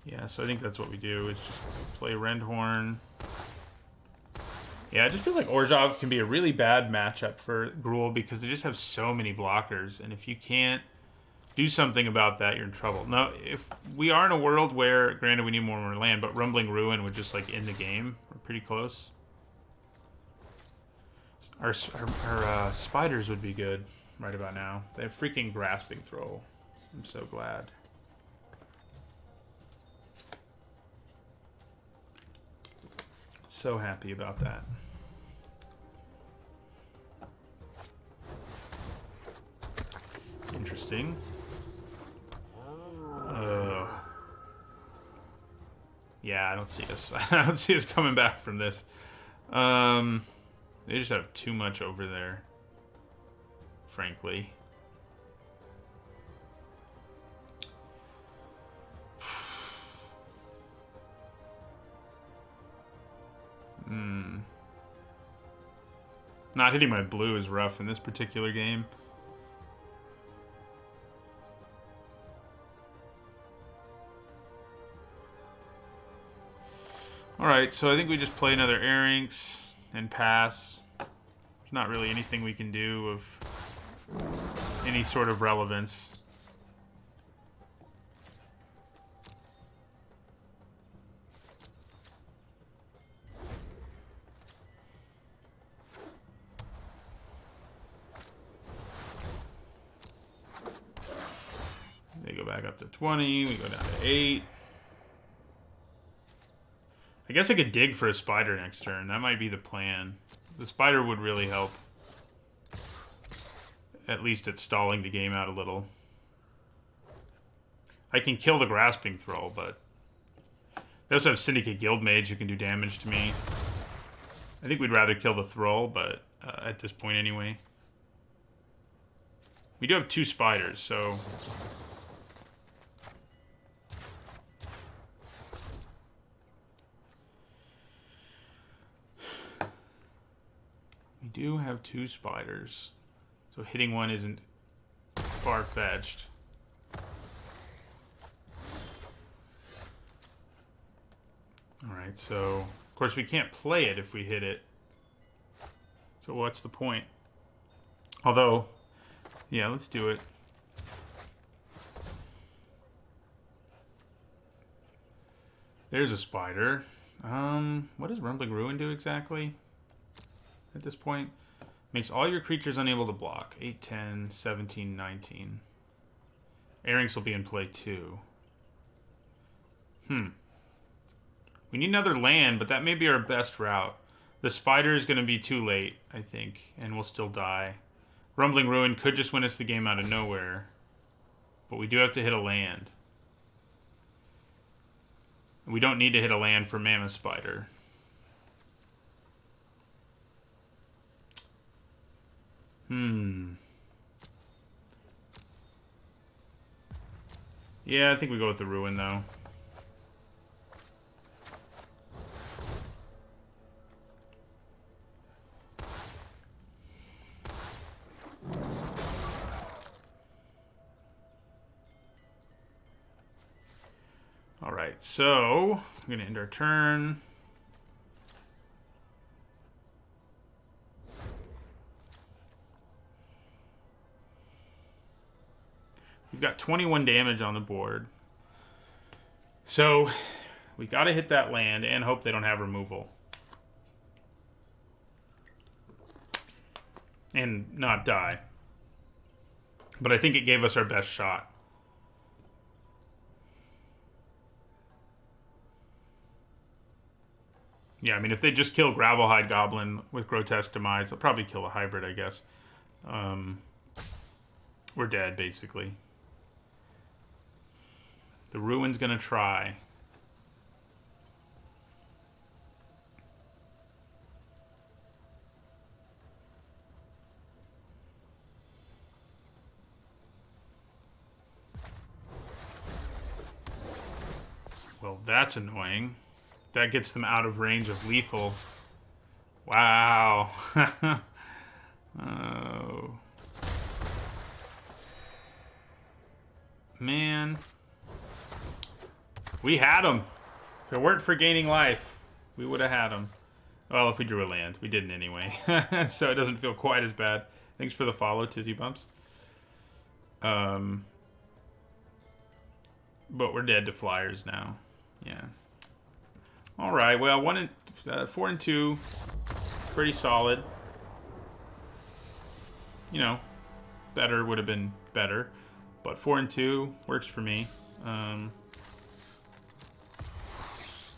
Yeah, so I think that's what we do, is just play Rendhorn. Yeah, I just feel like Orzhov can be a really bad matchup for Gruul because they just have so many blockers, and if you can't do something about that, you're in trouble. Now, if we are in a world where, granted we need more land, but Rumbling Ruin would just like end the game. We're pretty close. Our spiders would be good right about now. They have freaking Grasping Throw. I'm so glad. So happy about that. Interesting. Yeah, I don't see us. I don't see us coming back from this. They just have too much over there, frankly. Not hitting my blue is rough in this particular game. Alright, so I think we just play another Airynx and pass. There's not really anything we can do of any sort of relevance. They go back up to 20, we go down to 8. I guess I could dig for a spider next turn. That might be the plan. The spider would really help. At least at stalling the game out a little. I can kill the Grasping Throw, but... They also have Syndicate Guildmage who can do damage to me. I think we'd rather kill the Thrall, but at this point anyway. We do have 2 spiders, so... We do have 2 spiders, so hitting one isn't far-fetched. Alright, so of course we can't play it if we hit it. So what's the point? Although, yeah, let's do it. There's a spider. What does Rumbling Ruin do exactly? At this point, makes all your creatures unable to block. 8, 10, 17, 19. Airynx will be in play too. We need another land, but that may be our best route. The spider is going to be too late, I think, and we'll still die. Rumbling Ruin could just win us the game out of nowhere, but we do have to hit a land. We don't need to hit a land for Mammoth Spider. Yeah, I think we go with the Ruin, though. Alright, so I'm going to end our turn. We've got 21 damage on the board. So We got to hit that land and hope they don't have removal. And not die. But I think it gave us our best shot. Yeah, I mean, if they just kill Gravelhide Goblin with Grotesque Demise, they'll probably kill a hybrid, I guess. We're dead, basically. The Ruin's gonna try. Well, that's annoying. That gets them out of range of lethal. Wow. Oh. Man. We had him. If it weren't for gaining life, we would have had him. Well, if we drew a land. We didn't anyway. So it doesn't feel quite as bad. Thanks for the follow, Tizzy Bumps. But we're dead to flyers now. Yeah. All right. Well, 4 and 2, pretty solid. You know, better would have been better, but 4 and 2 works for me.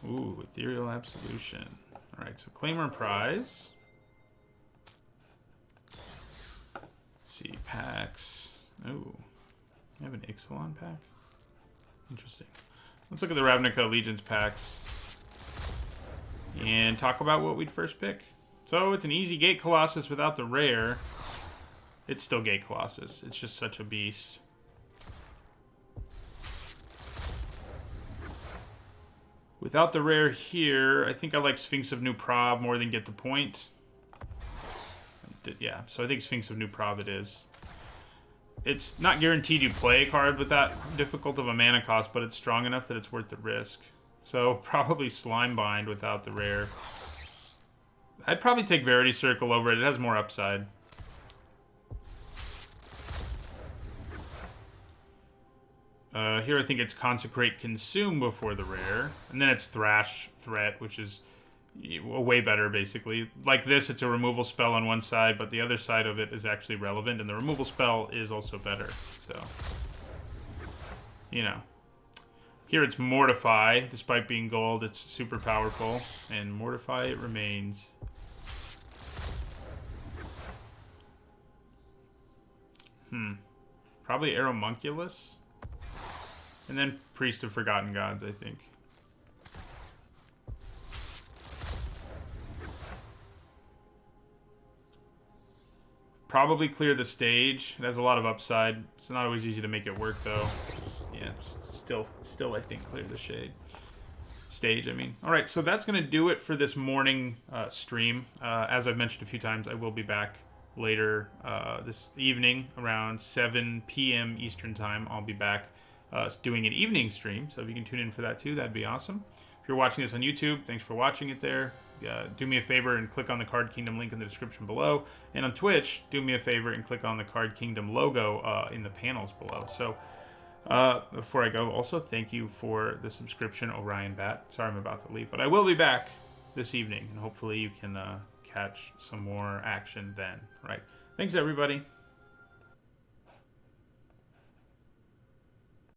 Ooh, Ethereal Absolution. All right. So Claimer Prize. Let's see, packs. Ooh, I have an Ixalan pack. Interesting. Let's look at the Ravnica Allegiance packs and talk about what we'd first pick. So it's an easy Gate Colossus without the rare. It's still Gate Colossus. It's just such a beast. Without the rare here, I think I like Sphinx of New Prob more than Get the Point. Yeah, so I think Sphinx of New Prob it is. It's not guaranteed you play a card with that difficult of a mana cost, but it's strong enough that it's worth the risk. So probably Slimebind without the rare. I'd probably take Verity Circle over it. It has more upside. Here I think it's Consecrate Consume before the rare. And then it's Thrash Threat, which is way better, basically. Like this, it's a removal spell on one side, but the other side of it is actually relevant, and the removal spell is also better. So, you know. Here it's Mortify. Despite being gold, it's super powerful. And Mortify it remains. Probably Aeromunculus. And then Priest of Forgotten Gods, I think. Probably clear the stage. It has a lot of upside. It's not always easy to make it work, though. Yeah, still, I think, clear the stage, I mean. All right, so that's going to do it for this morning stream. As I've mentioned a few times, I will be back later this evening around 7 p.m. Eastern Time. I'll be back doing an evening stream, so if you can tune in for that too, that'd be awesome. If you're watching this on YouTube, thanks for watching it there. Do me a favor and click on the Card Kingdom link in the description below. And on Twitch, do me a favor and click on the Card Kingdom logo in the panels below. So before I go, also thank you for the subscription, Orion Bat. Sorry I'm about to leave, but I will be back this evening, and hopefully you can catch some more action then. Right. Thanks, everybody.